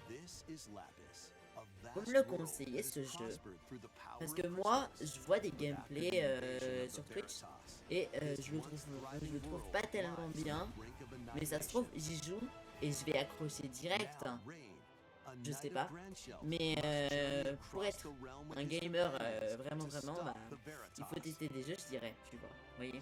This is Lapis, a Vous vast me le world conseillez that ce has jeu? prospered through the power Parce of que moi, crystals. je vois des After the gameplays invasion of sur the Twitch Veritas, et this je le once trouve thriving world pas tellement lies bien, on the brink of mais ça se trouve j'y joue et je vais accrocher direct, Now Rain, a je knight sais of pas, Grandshell, mais must journey pour across être the realm with un his gamer companions vraiment to bah, stop the il faut Veritas. tester des jeux, je dirais, tu vois, vous voyez.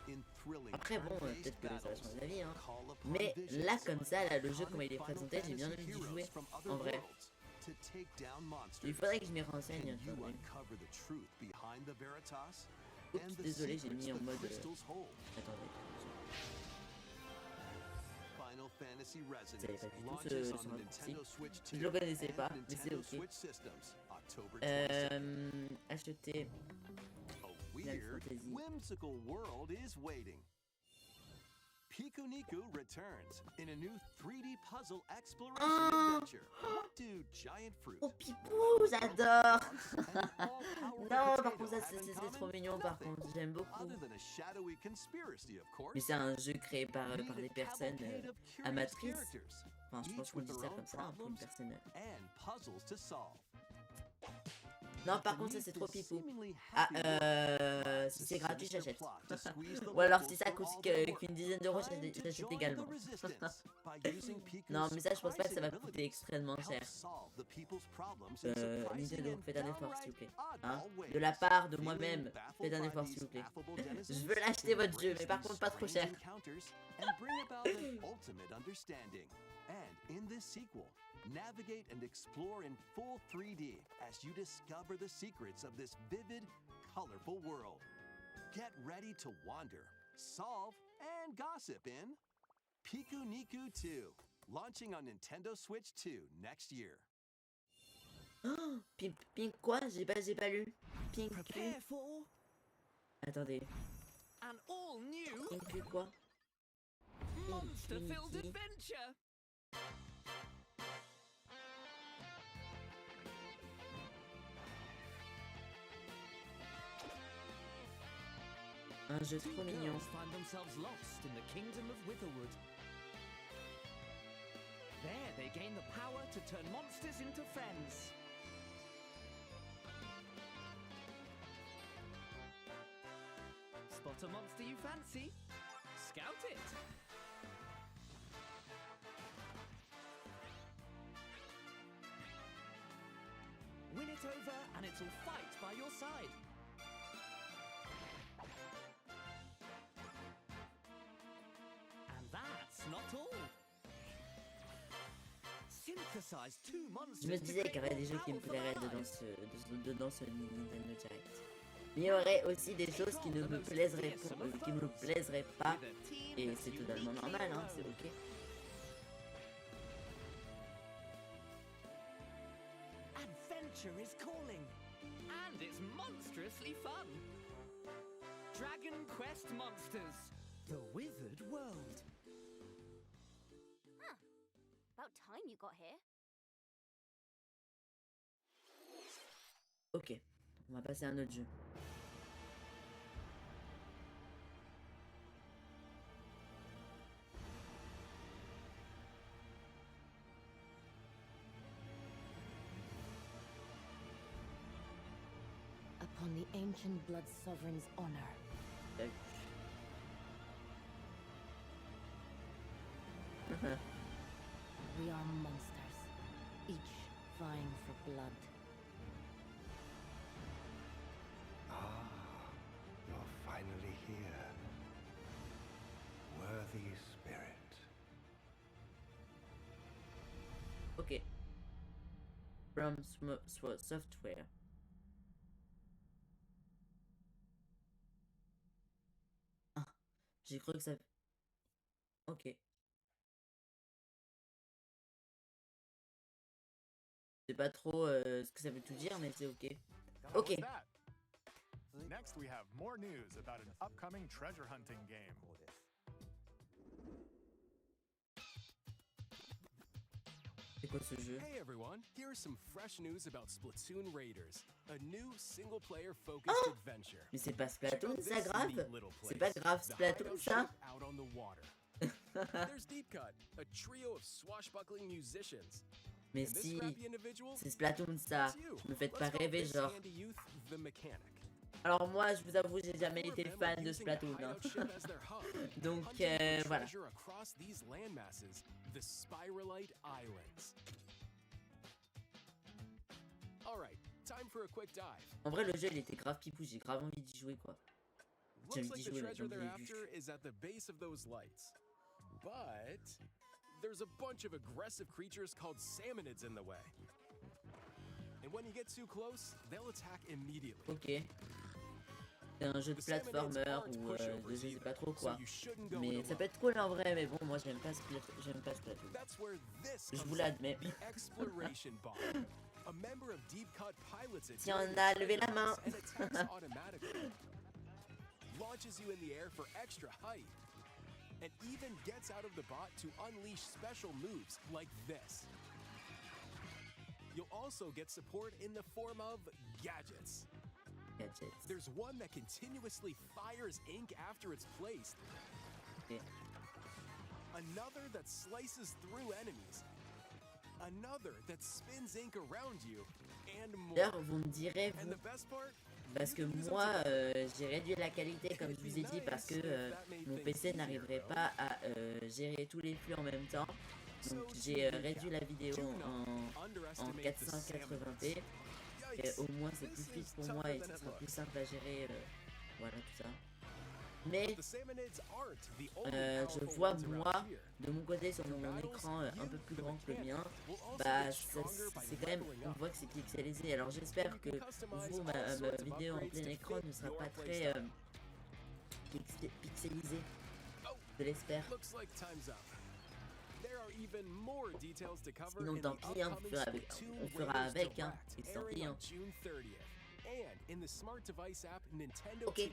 In thrilling Après bon, turn-based peut-être que ça va battles, changer d'avis, hein. call upon Mais visions, là comme ça, là, le jeu iconic comment il est Final présenté, j'ai bien Fantasy envie d'y heroes jouer, from other en vrai. worlds to take down monsters. Il faudrait que je m'y Can renseigne, you attendez. uncover the truth behind the Veritas? Oups, And the désolé, j'ai secrets mis en the mode... crystals hold? Attendez. Final Fantasy Savais Resonance pas du tout launches ce on the raccourci. Nintendo Switch 2 Je le connaissais and pas, mais c'est Nintendo ok. Switch Systems, October 26th. Acheter A Final weird, Fantasy. whimsical world is waiting. Piku Niku returns in a new 3D puzzle exploration adventure. What do giant fruit, Oh Pipou, j'adore. and all-powerful Non, par potato contre ça have in c'est common? trop mignon par Nothing. contre, j'aime beaucoup. Other than a shadowy conspiracy, of course. Mais c'est un jeu créé par Meet des a personnes cavalcade of curious amatrices. characters, Enfin, je pense each qu'on with dit their ça own comme ça, hein, pour une problems personne. and puzzles to solve. Non, par contre ça c'est trop Pipou. Ah, si c'est gratuit, j'achète. Ou alors si ça coûte qu'une dizaine d'euros, j'achète également. Non, mais ça je pense pas que ça va coûter extrêmement cher. Nintendo, faites un effort s'il vous plaît. Hein, de la part de moi-même, faites un effort s'il vous plaît. Je veux l'acheter votre jeu, mais par contre pas trop cher. And in this sequel, navigate and explore in full 3D as you discover the secrets of this vivid, colorful world. Get ready to wander, solve, and gossip in Piku Niku 2, launching on Nintendo Switch 2 next year. Oh, Pink quoi? J'ai pas lu. Pink Prepare for Attendez. an all-new Pink quoi? monster-filled adventure. Un jeu trop mignon. Girls find themselves lost in the kingdom of Witherwood. There, they gain the power to turn monsters into friends. Spot a monster you fancy? Scout it! Win it over and it'll fight by your side. And that's not all. Synthesize two monsters. Je me disais qu'il y aurait des jeux qui me plairaient dedans ce Nintendo Direct. Mais il y aurait aussi des choses qui ne me plaiseraient pas. Et c'est totalement normal, hein, c'est ok. Adventure is calling, and it's monstrously fun. Dragon Quest Monsters, the Withered World. Huh. About time you got here. Ok, on va passer à un autre jeu. Upon the ancient blood sovereign's honor. We are monsters, each vying for blood. Ah, you're finally here. Worthy spirit. Ok. From Software. Ah, j'ai cru que ça... Ok. Je sais pas trop ce que ça veut tout dire, mais c'est ok. Ok. Next, we have more news about an upcoming treasure hunting game. quoi ce jeu? Hey everyone, here's some fresh news about Splatoon Raiders, a new single-player focused adventure. Mais c'est pas Check Splatoon, out ça this grave? neat little C'est place, pas grave the Splatoon, hideout ça? ship out on the water. There's Deep Cut, a trio of swashbuckling musicians. Mais And this si, scrappy individual, c'est Splatoon ça, that's you. me faites Let's pas call rêver this genre. handy youth the mechanic. Alors moi, je vous avoue, j'ai jamais Four of été them fan are de using the Splatoon. Hein. hideout ship as their hub, Donc hunting for voilà. treasure across these landmasses, the Spiralite Islands. Alright, time for a quick dive. En vrai, le jeu, il était grave pipou, j'ai grave envie d'y jouer, quoi. J'ai Looks envie like d'y the jouer, treasure donc they're j'ai vu. after is at the base of those lights. But there's a bunch of aggressive creatures called salmonids in the way. And when you get too close, they'll attack immediately. Ok. C'est un jeu de platformer ou de je sais pas trop quoi. Mais ça peut être cool en vrai, mais bon, moi j'aime pas Splatoon. Je vous l'admets. Exploration Bot. A member of Deep Cut pilots it Si on during a levé la times main. and attacks automatically. Launches you in the air for extra height. And even gets out of the bot to unleash special moves like this. You'll also get support in the form of gadgets. There's one that continuously fires ink after it's placed. Okay. Another that slices through enemies. Another that spins ink around you. And more. D'ailleurs, vous me direz, And vous, the best part? parce que moi, j'ai réduit la qualité, comme je vous ai dit, parce que mon PC n'arriverait pas à gérer tous les flux en même temps. Donc j'ai réduit la vidéo en 480p. Et au moins c'est plus fluide pour moi et ce sera plus simple à gérer. Voilà tout ça. Mais je vois moi, de mon côté sur mon écran un peu plus grand que le mien, bah c'est quand même, on voit que c'est pixelisé. Alors j'espère que vous, ma vidéo en plein écran ne sera pas très pixelisée. Je l'espère. Sinon tant pis, hein, on fera avec, hein, et tant pis, hein. Ok.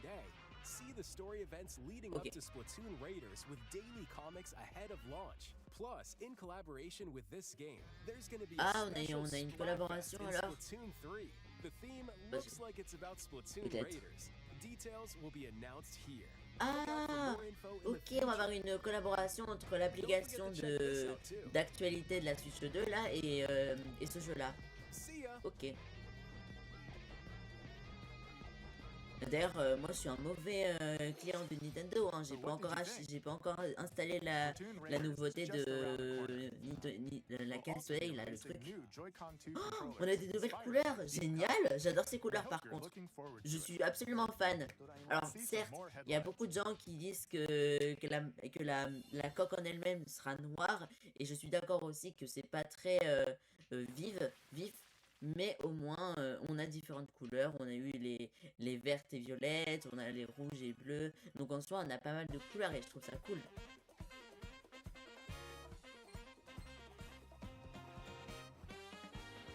See the story events leading up to Splatoon Raiders with daily comics ahead of launch. Plus, in collaboration with this game, there's going to be a special on a une collaboration alors. Splatoon 3. The theme looks like it's about Splatoon Raiders. Details will be announced here. Ah, ok, on va avoir une collaboration entre l'application d'actualité de la Switch 2 là et ce jeu là. Ok. D'ailleurs, moi je suis un mauvais client de Nintendo, hein. J'ai pas encore installé la nouveauté de la cale soleil là, le truc. Oh, on a des nouvelles couleurs, génial. J'adore ces couleurs par contre. Je suis absolument fan. Alors certes, il y a beaucoup de gens qui disent que la coque en elle-même sera noire, et je suis d'accord aussi que c'est pas très vif. Mais au moins, on a différentes couleurs. On a eu les vertes et violettes, on a les rouges et bleus. Donc en soi, on a pas mal de couleurs et je trouve ça cool.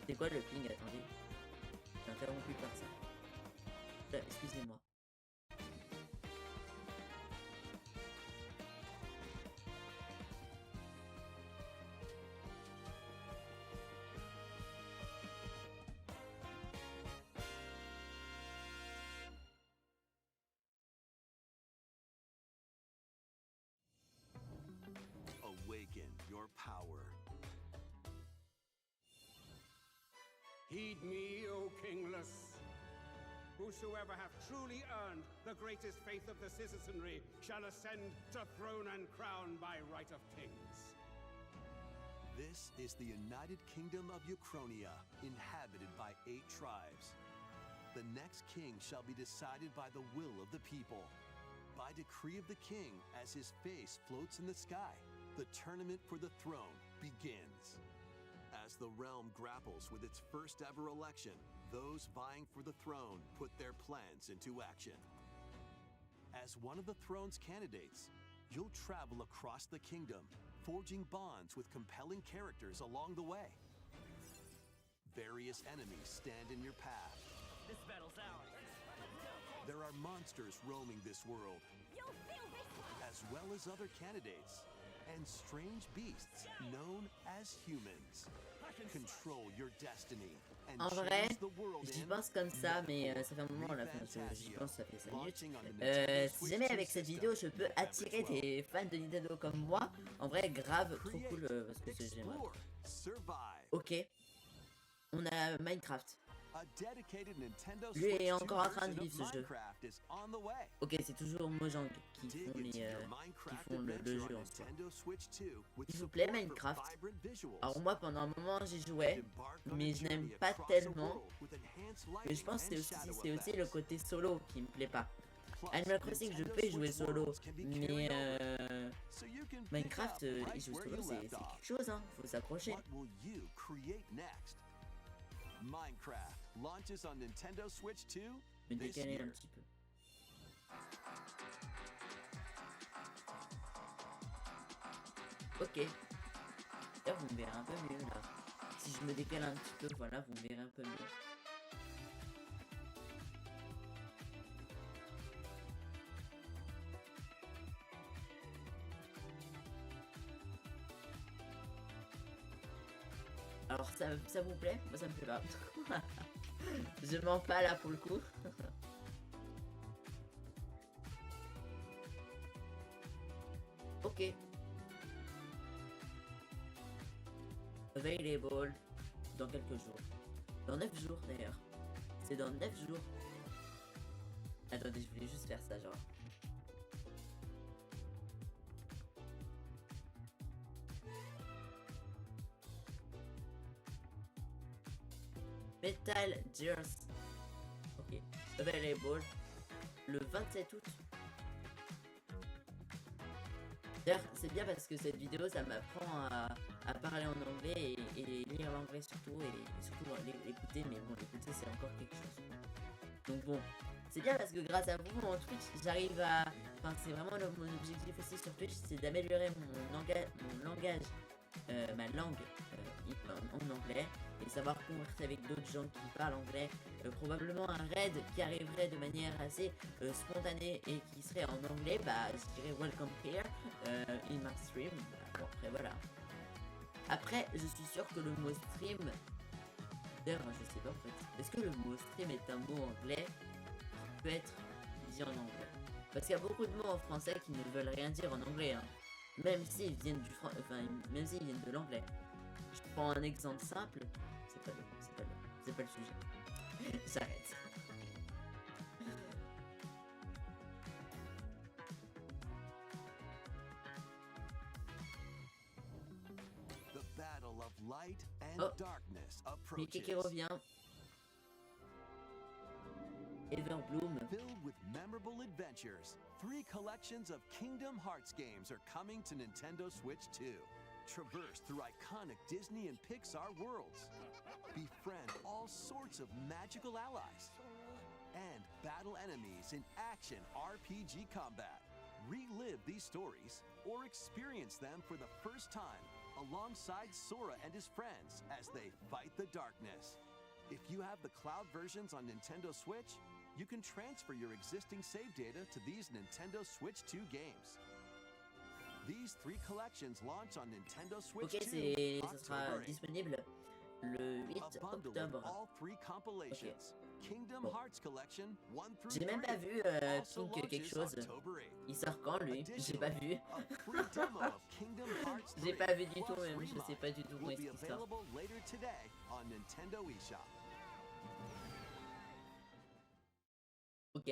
C'est quoi le ping? Attendez. Je suis interrompu par ça. Excusez-moi. Awaken your power. Heed me, O kingless. Whosoever hath truly earned the greatest faith of the citizenry shall ascend to throne and crown by right of kings. This is the United Kingdom of Uchronia, inhabited by 8 tribes. The next king shall be decided by the will of the people. By decree of the king, as his face floats in the sky, the tournament for the throne begins. As the realm grapples with its first ever election, those vying for the throne put their plans into action. As one of the throne's candidates, you'll travel across the kingdom, forging bonds with compelling characters along the way. Various enemies stand in your path. This battle's ours. There are monsters roaming this world, as well as other candidates. and strange beasts known as humans. Control your destiny and En vrai, change the world j'y in pense comme ça, mais ça fait un moment là, j'y pense, ça fait 5 minutes. Si jamais avec cette vidéo je peux attirer des fans de Nintendo comme moi, en vrai grave, trop cool, parce que j'aimerais. Ok, on a Minecraft. Lui est encore en train de vivre ce jeu. Ok, c'est toujours Mojang qui font le jeu en soi. S'il vous plaît, Minecraft. Alors moi, pendant un moment, j'y jouais, mais je n'aime pas tellement. Mais je pense que c'est aussi le côté solo qui me plaît pas. Animal Crossing, je peux y jouer solo, mais Minecraft, y jouer solo, c'est quelque chose, hein. Faut s'accrocher. Minecraft launches on Nintendo Switch 2 Je vais this décaler year. un petit peu. Ok. Là, vous me verrez un peu mieux, là. Si je me décale un petit peu, voilà, vous me verrez un peu mieux. Alors ça vous plaît? Moi ça me plaît pas. Je mens pas là pour le coup. Ok. Available dans quelques jours. Dans 9 jours d'ailleurs. C'est dans 9 jours. Attendez, je voulais juste faire ça genre. Metal Gears. Ok. Available le 27 août. D'ailleurs, c'est bien parce que cette vidéo, ça m'apprend à parler en anglais et lire l'anglais surtout, et surtout l'écouter, mais bon, l'écouter c'est encore quelque chose. Donc bon, c'est bien parce que grâce à vous, en Twitch, j'arrive à... Enfin, c'est vraiment mon objectif aussi sur Twitch, c'est d'améliorer mon langage, ma langue en anglais, et savoir converser avec d'autres gens qui parlent anglais. Probablement un raid qui arriverait de manière assez spontanée et qui serait en anglais, bah je dirais welcome here in my stream. Bah, bon, après voilà. Après, je suis sûr que le mot stream, d'ailleurs je sais pas en fait, est-ce que le mot stream est un mot anglais qui peut être dit en anglais? Parce qu'il y a beaucoup de mots en français qui ne veulent rien dire en anglais, hein. Même s'ils viennent même s'ils viennent de l'anglais. Je prends un exemple simple, c'est pas le sujet. J'arrête. The battle of light and darkness Mickey approaches. qui revient. Everbloom. Filled with memorable adventures, 3 collections of Kingdom Hearts games are coming to Nintendo Switch 2. Traverse through iconic Disney and Pixar worlds. Befriend all sorts of magical allies. And battle enemies in action RPG combat. Relive these stories or experience them for the first time alongside Sora and his friends as they fight the darkness. If you have the cloud versions on Nintendo Switch, you can transfer your existing save data to these Nintendo Switch 2 games. These 3 collections launch on Nintendo Switch 2 Ok, ça sera disponible le 8 octobre. All 3 compilations. Kingdom Hearts Collection 1 through 3. J'ai même pas vu Pink quelque chose. Il sort quand lui? J'ai pas vu. J'ai pas vu du tout même, je sais pas du tout quand est-ce qu'il sort. Ok.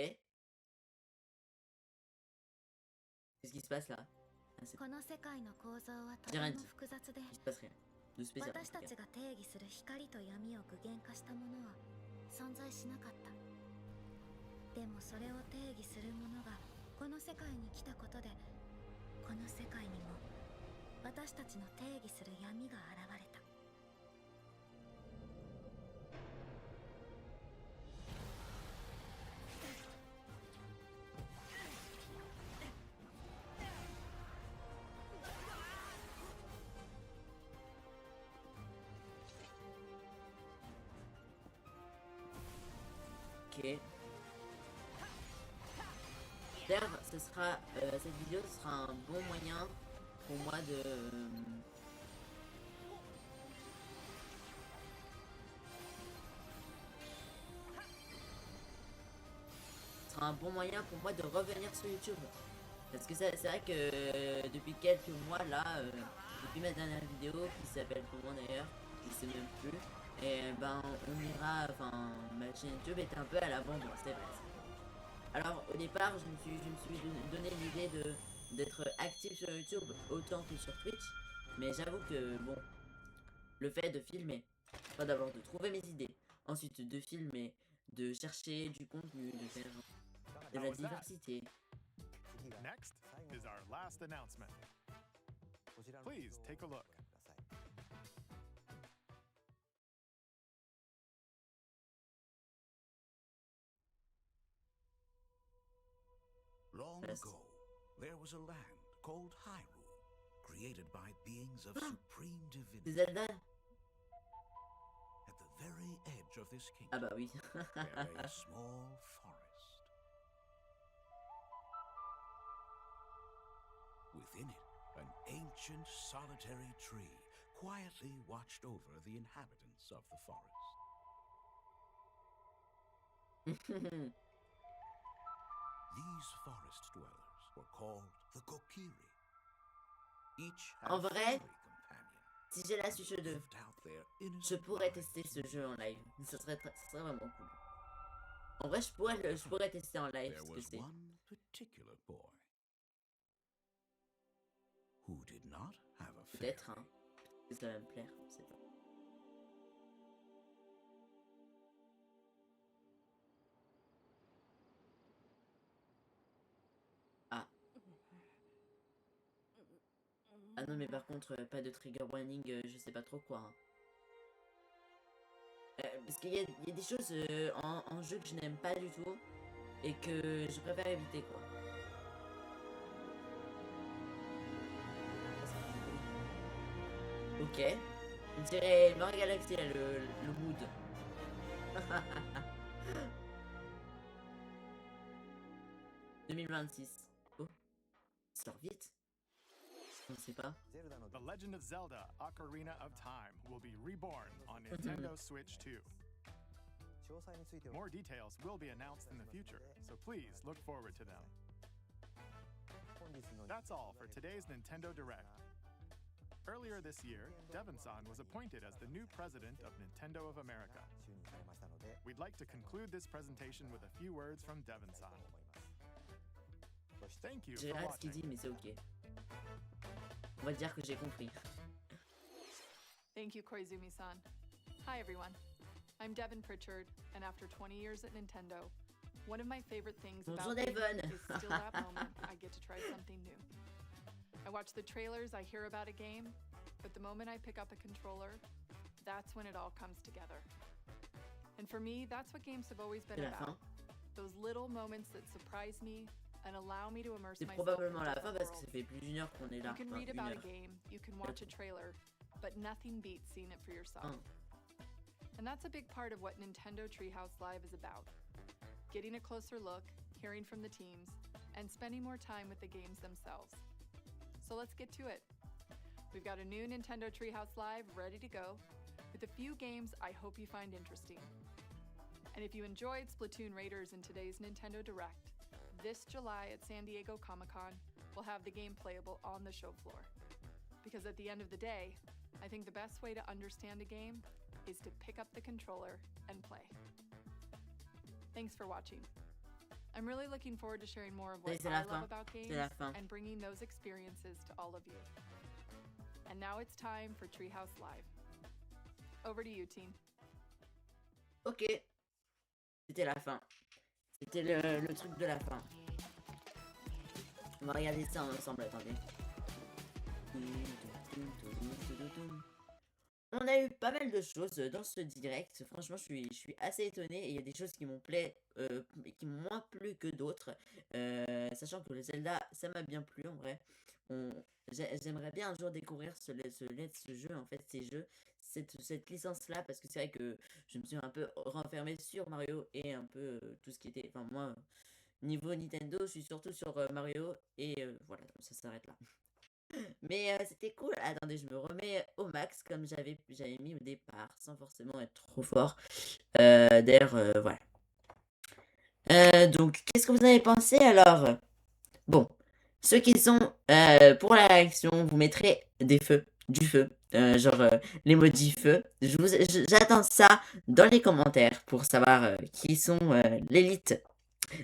Qu'est-ce qui se passe là? Ah, c'est... J'ai rien dit. Il se passe rien. De spécial. 私たちが定義する光と闇を具現化したものは存在しなかった。でもそれを定義するものがこの世界に来たことで、この世界にも私たちの定義する闇が現れた。Ok. D'ailleurs, cette vidéo sera un bon moyen pour moi de... ce sera un bon moyen pour moi de revenir sur YouTube. Parce que c'est vrai que depuis quelques mois là, depuis ma dernière vidéo qui s'appelle comment d'ailleurs, je sais même plus, et ben on ira, enfin ma chaîne YouTube était un peu à l'abandon, c'est vrai. Alors au départ je me suis donné l'idée d'être actif sur YouTube autant que sur Twitch, mais j'avoue que bon, le fait de filmer, enfin d'abord de trouver mes idées, ensuite de filmer, de chercher du contenu, de faire de la diversité. Next is our last announcement. Please take a look. Long ago, there was a land called Hyrule, created by beings of supreme divinity. Zelda. At the very edge of this kingdom, Ah bah oui. there lay a small forest. Within it, an ancient solitary tree quietly watched over the inhabitants of the forest. These forest dwellers were called the Kokiri. Each had En a vrai, fairy companion si j'ai la Switch 2, lived out their je innocent pourrais lives. tester ce jeu en live. Ça serait vraiment cool. En vrai, je pourrais tester en live There ce que was c'est. one particular boy who did not have a fairy. Peut-être, hein. Que ça va me plaire, je sais pas. Ah. Ah non, mais par contre, pas de trigger warning, je sais pas trop quoi. Hein. Parce qu'il y a des choses en jeu que je n'aime pas du tout et que je préfère éviter, quoi. Ok. On dirait Mario Galaxy, là, le mood. « 2026. Oh, ça sort vite. On sait pas. The Legend of Zelda: Ocarina of Time will be reborn on Nintendo Switch 2. More details will be announced in the future, so please look forward to them. That's all for today's Nintendo Direct. Earlier this year, Devon-san was appointed as the new president of Nintendo of America. We'd like to conclude this presentation with a few words from Devon-san. Thank you J'ai for rien ce qu'il watching. dit, mais c'est ok. On va dire que j'ai compris. Thank you, Koizumi-san. Hi, everyone. I'm Devon Pritchard, and after 20 years at Nintendo, one of my favorite things Bonjour, about gaming Devon. is still that moment I get to try something new. I watch the trailers, I hear about a game, but the moment I pick up a controller, that's when it all comes together. And for me, that's what games have always been C'est la about. fin. Those little moments that surprise me and allow me to immerse C'est myself probablement la into fin the parce que world. ça fait plus d'une heure qu'on est là. You can Enfin, read une about a heure. game, you can watch a trailer, but nothing beats seeing it for yourself. And that's a big part of what Nintendo Treehouse Live is about. Getting a closer look, hearing from the teams, and spending more time with the games themselves. So let's get to it. We've got a new Nintendo Treehouse Live ready to go, with a few games I hope you find interesting. And if you enjoyed Splatoon Raiders in today's Nintendo Direct, this July at San Diego Comic-Con, we'll have the game playable on the show floor. Because at the end of the day, I think the best way to understand a game is to pick up the controller and play. Thanks for watching. I'm really looking forward to sharing more of what C'est I la love fin. about games C'est la fin. and bringing those experiences to all of you. And now it's time for Treehouse Live. Over to you, Teen. Ok. C'était la fin. C'était le truc de la fin. On va regarder ça ensemble, attendez. On a eu pas mal de choses dans ce direct. Franchement, je suis assez étonné. Et il y a des choses qui m'ont qui m'ont moins plu que d'autres. Sachant que le Zelda, ça m'a bien plu en vrai. J'aimerais bien un jour découvrir ce jeu, en fait, ces jeux, cette licence-là, parce que c'est vrai que je me suis un peu renfermé sur Mario et un peu tout ce qui était. Enfin, moi, niveau Nintendo, je suis surtout sur Mario et voilà, ça s'arrête là. Mais c'était cool. Attendez, je me remets au max comme j'avais mis au départ, sans forcément être trop fort. D'ailleurs, voilà. Donc, qu'est-ce que vous avez pensé alors? Bon, ceux qui sont pour la réaction, vous mettrez du feu, genre l'emoji feu. J'attends ça dans les commentaires pour savoir qui sont l'élite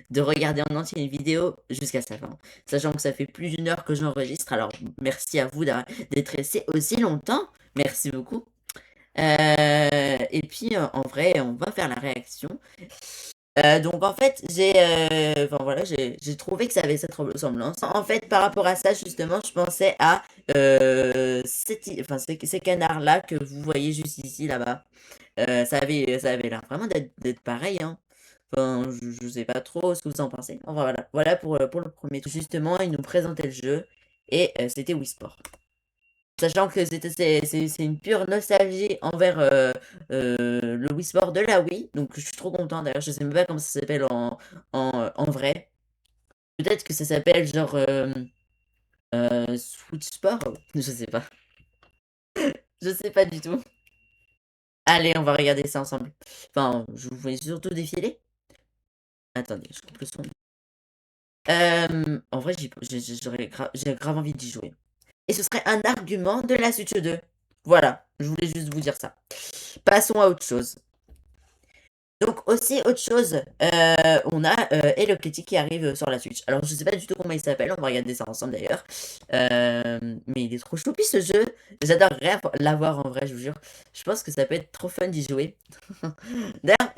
de regarder en entier une vidéo jusqu'à sa fin. Sachant que ça fait plus d'une heure que j'enregistre, alors merci à vous d'être resté aussi longtemps. Merci beaucoup. Et puis en vrai, on va faire la réaction. Donc en fait, enfin voilà, j'ai trouvé que ça avait cette ressemblance. En fait, par rapport à ça, justement, je pensais à ces canards-là que vous voyez juste ici, là-bas. Ça avait l'air vraiment d'être pareil, hein. Enfin, je sais pas trop ce que vous en pensez. Enfin, voilà pour le premier tour. Justement, il nous présentait le jeu et c'était Wii Sport. Sachant que c'est une pure nostalgie envers le Wii Sport de la Wii. Donc je suis trop content. D'ailleurs, je sais même pas comment ça s'appelle en vrai. Peut-être que ça s'appelle genre Switch Sport. Je sais pas. Je sais pas du tout. Allez, on va regarder ça ensemble. Enfin, je vous fais surtout défiler. Attendez, je coupe le son. En vrai, j'ai grave envie d'y jouer. Et ce serait un argument de la Switch 2. Voilà, je voulais juste vous dire ça. Passons à autre chose. Donc aussi autre chose, on a Hello Kitty qui arrive sur la Switch. Alors je sais pas du tout comment il s'appelle, on va regarder ça ensemble d'ailleurs. Mais il est trop choupi ce jeu. J'adorerais l'avoir en vrai, je vous jure. Je pense que ça peut être trop fun d'y jouer. D'ailleurs,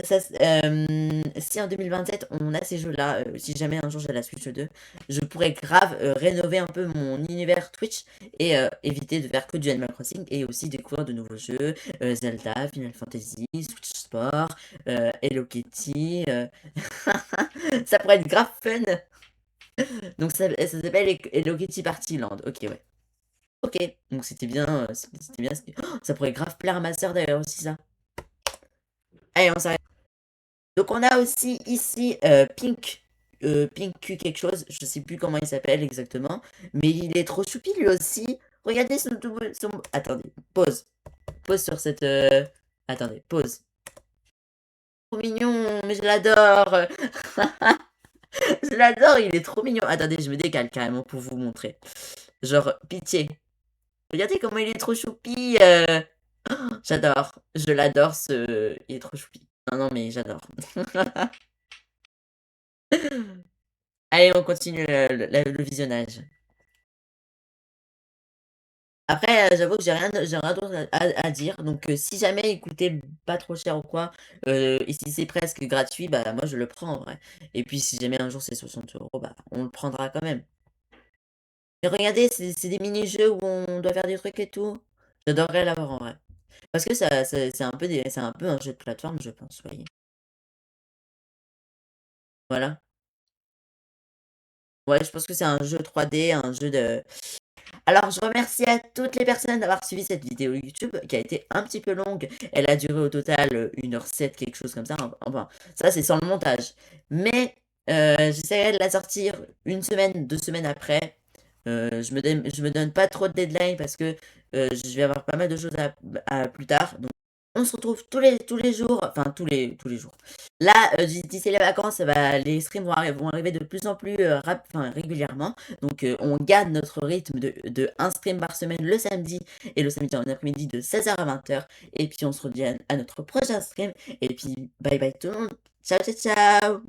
si en 2027 on a ces jeux-là, si jamais un jour j'ai la Switch 2, je pourrais grave rénover un peu mon univers Twitch et éviter de faire que du Animal Crossing et aussi découvrir de nouveaux jeux, Zelda, Final Fantasy, Switch Sport, Hello Kitty. Ça pourrait être grave fun. Donc ça s'appelle Hello Kitty Party Land. Ok, ouais. Ok, donc c'était bien. Oh, ça pourrait grave plaire à ma soeur d'ailleurs aussi ça. Allez, on s'arrête. Donc on a aussi ici Pink Q quelque chose, je sais plus comment il s'appelle exactement, mais il est trop choupi lui aussi. Regardez son... Attendez, pause. Pause sur cette... Attendez, pause. Trop mignon, mais je l'adore. Je l'adore, il est trop mignon. Attendez, je me décale carrément pour vous montrer. Genre, pitié. Regardez comment il est trop choupi. J'adore. Je l'adore, il est trop choupi. Non, mais j'adore. Allez, on continue le visionnage. Après, j'avoue que j'ai rien d'autre à dire. Donc, si jamais il coûtait pas trop cher ou quoi, et si c'est presque gratuit, bah moi je le prends en vrai. Et puis si jamais un jour c'est 60 €, bah on le prendra quand même. Mais regardez, c'est des mini-jeux où on doit faire des trucs et tout. J'adorerais l'avoir en vrai. Parce que c'est un peu un jeu de plateforme, je pense, vous voyez. Voilà. Ouais, je pense que c'est un jeu 3D, un jeu de... Alors, je remercie à toutes les personnes d'avoir suivi cette vidéo YouTube qui a été un petit peu longue. Elle a duré au total 1h07, quelque chose comme ça. Enfin, ça, c'est sans le montage. Mais j'essaierai de la sortir une semaine, 2 semaines après. Je me donne pas trop de deadline parce que je vais avoir pas mal de choses à plus tard. Donc, on se retrouve tous les jours, enfin tous les jours. Là, d'ici les vacances, les streams vont arriver de plus en plus régulièrement. Donc on garde notre rythme de un stream par semaine le samedi et le samedi en après-midi de 16h à 20h. Et puis on se redit à notre prochain stream. Et puis bye bye tout le monde. Ciao ciao ciao.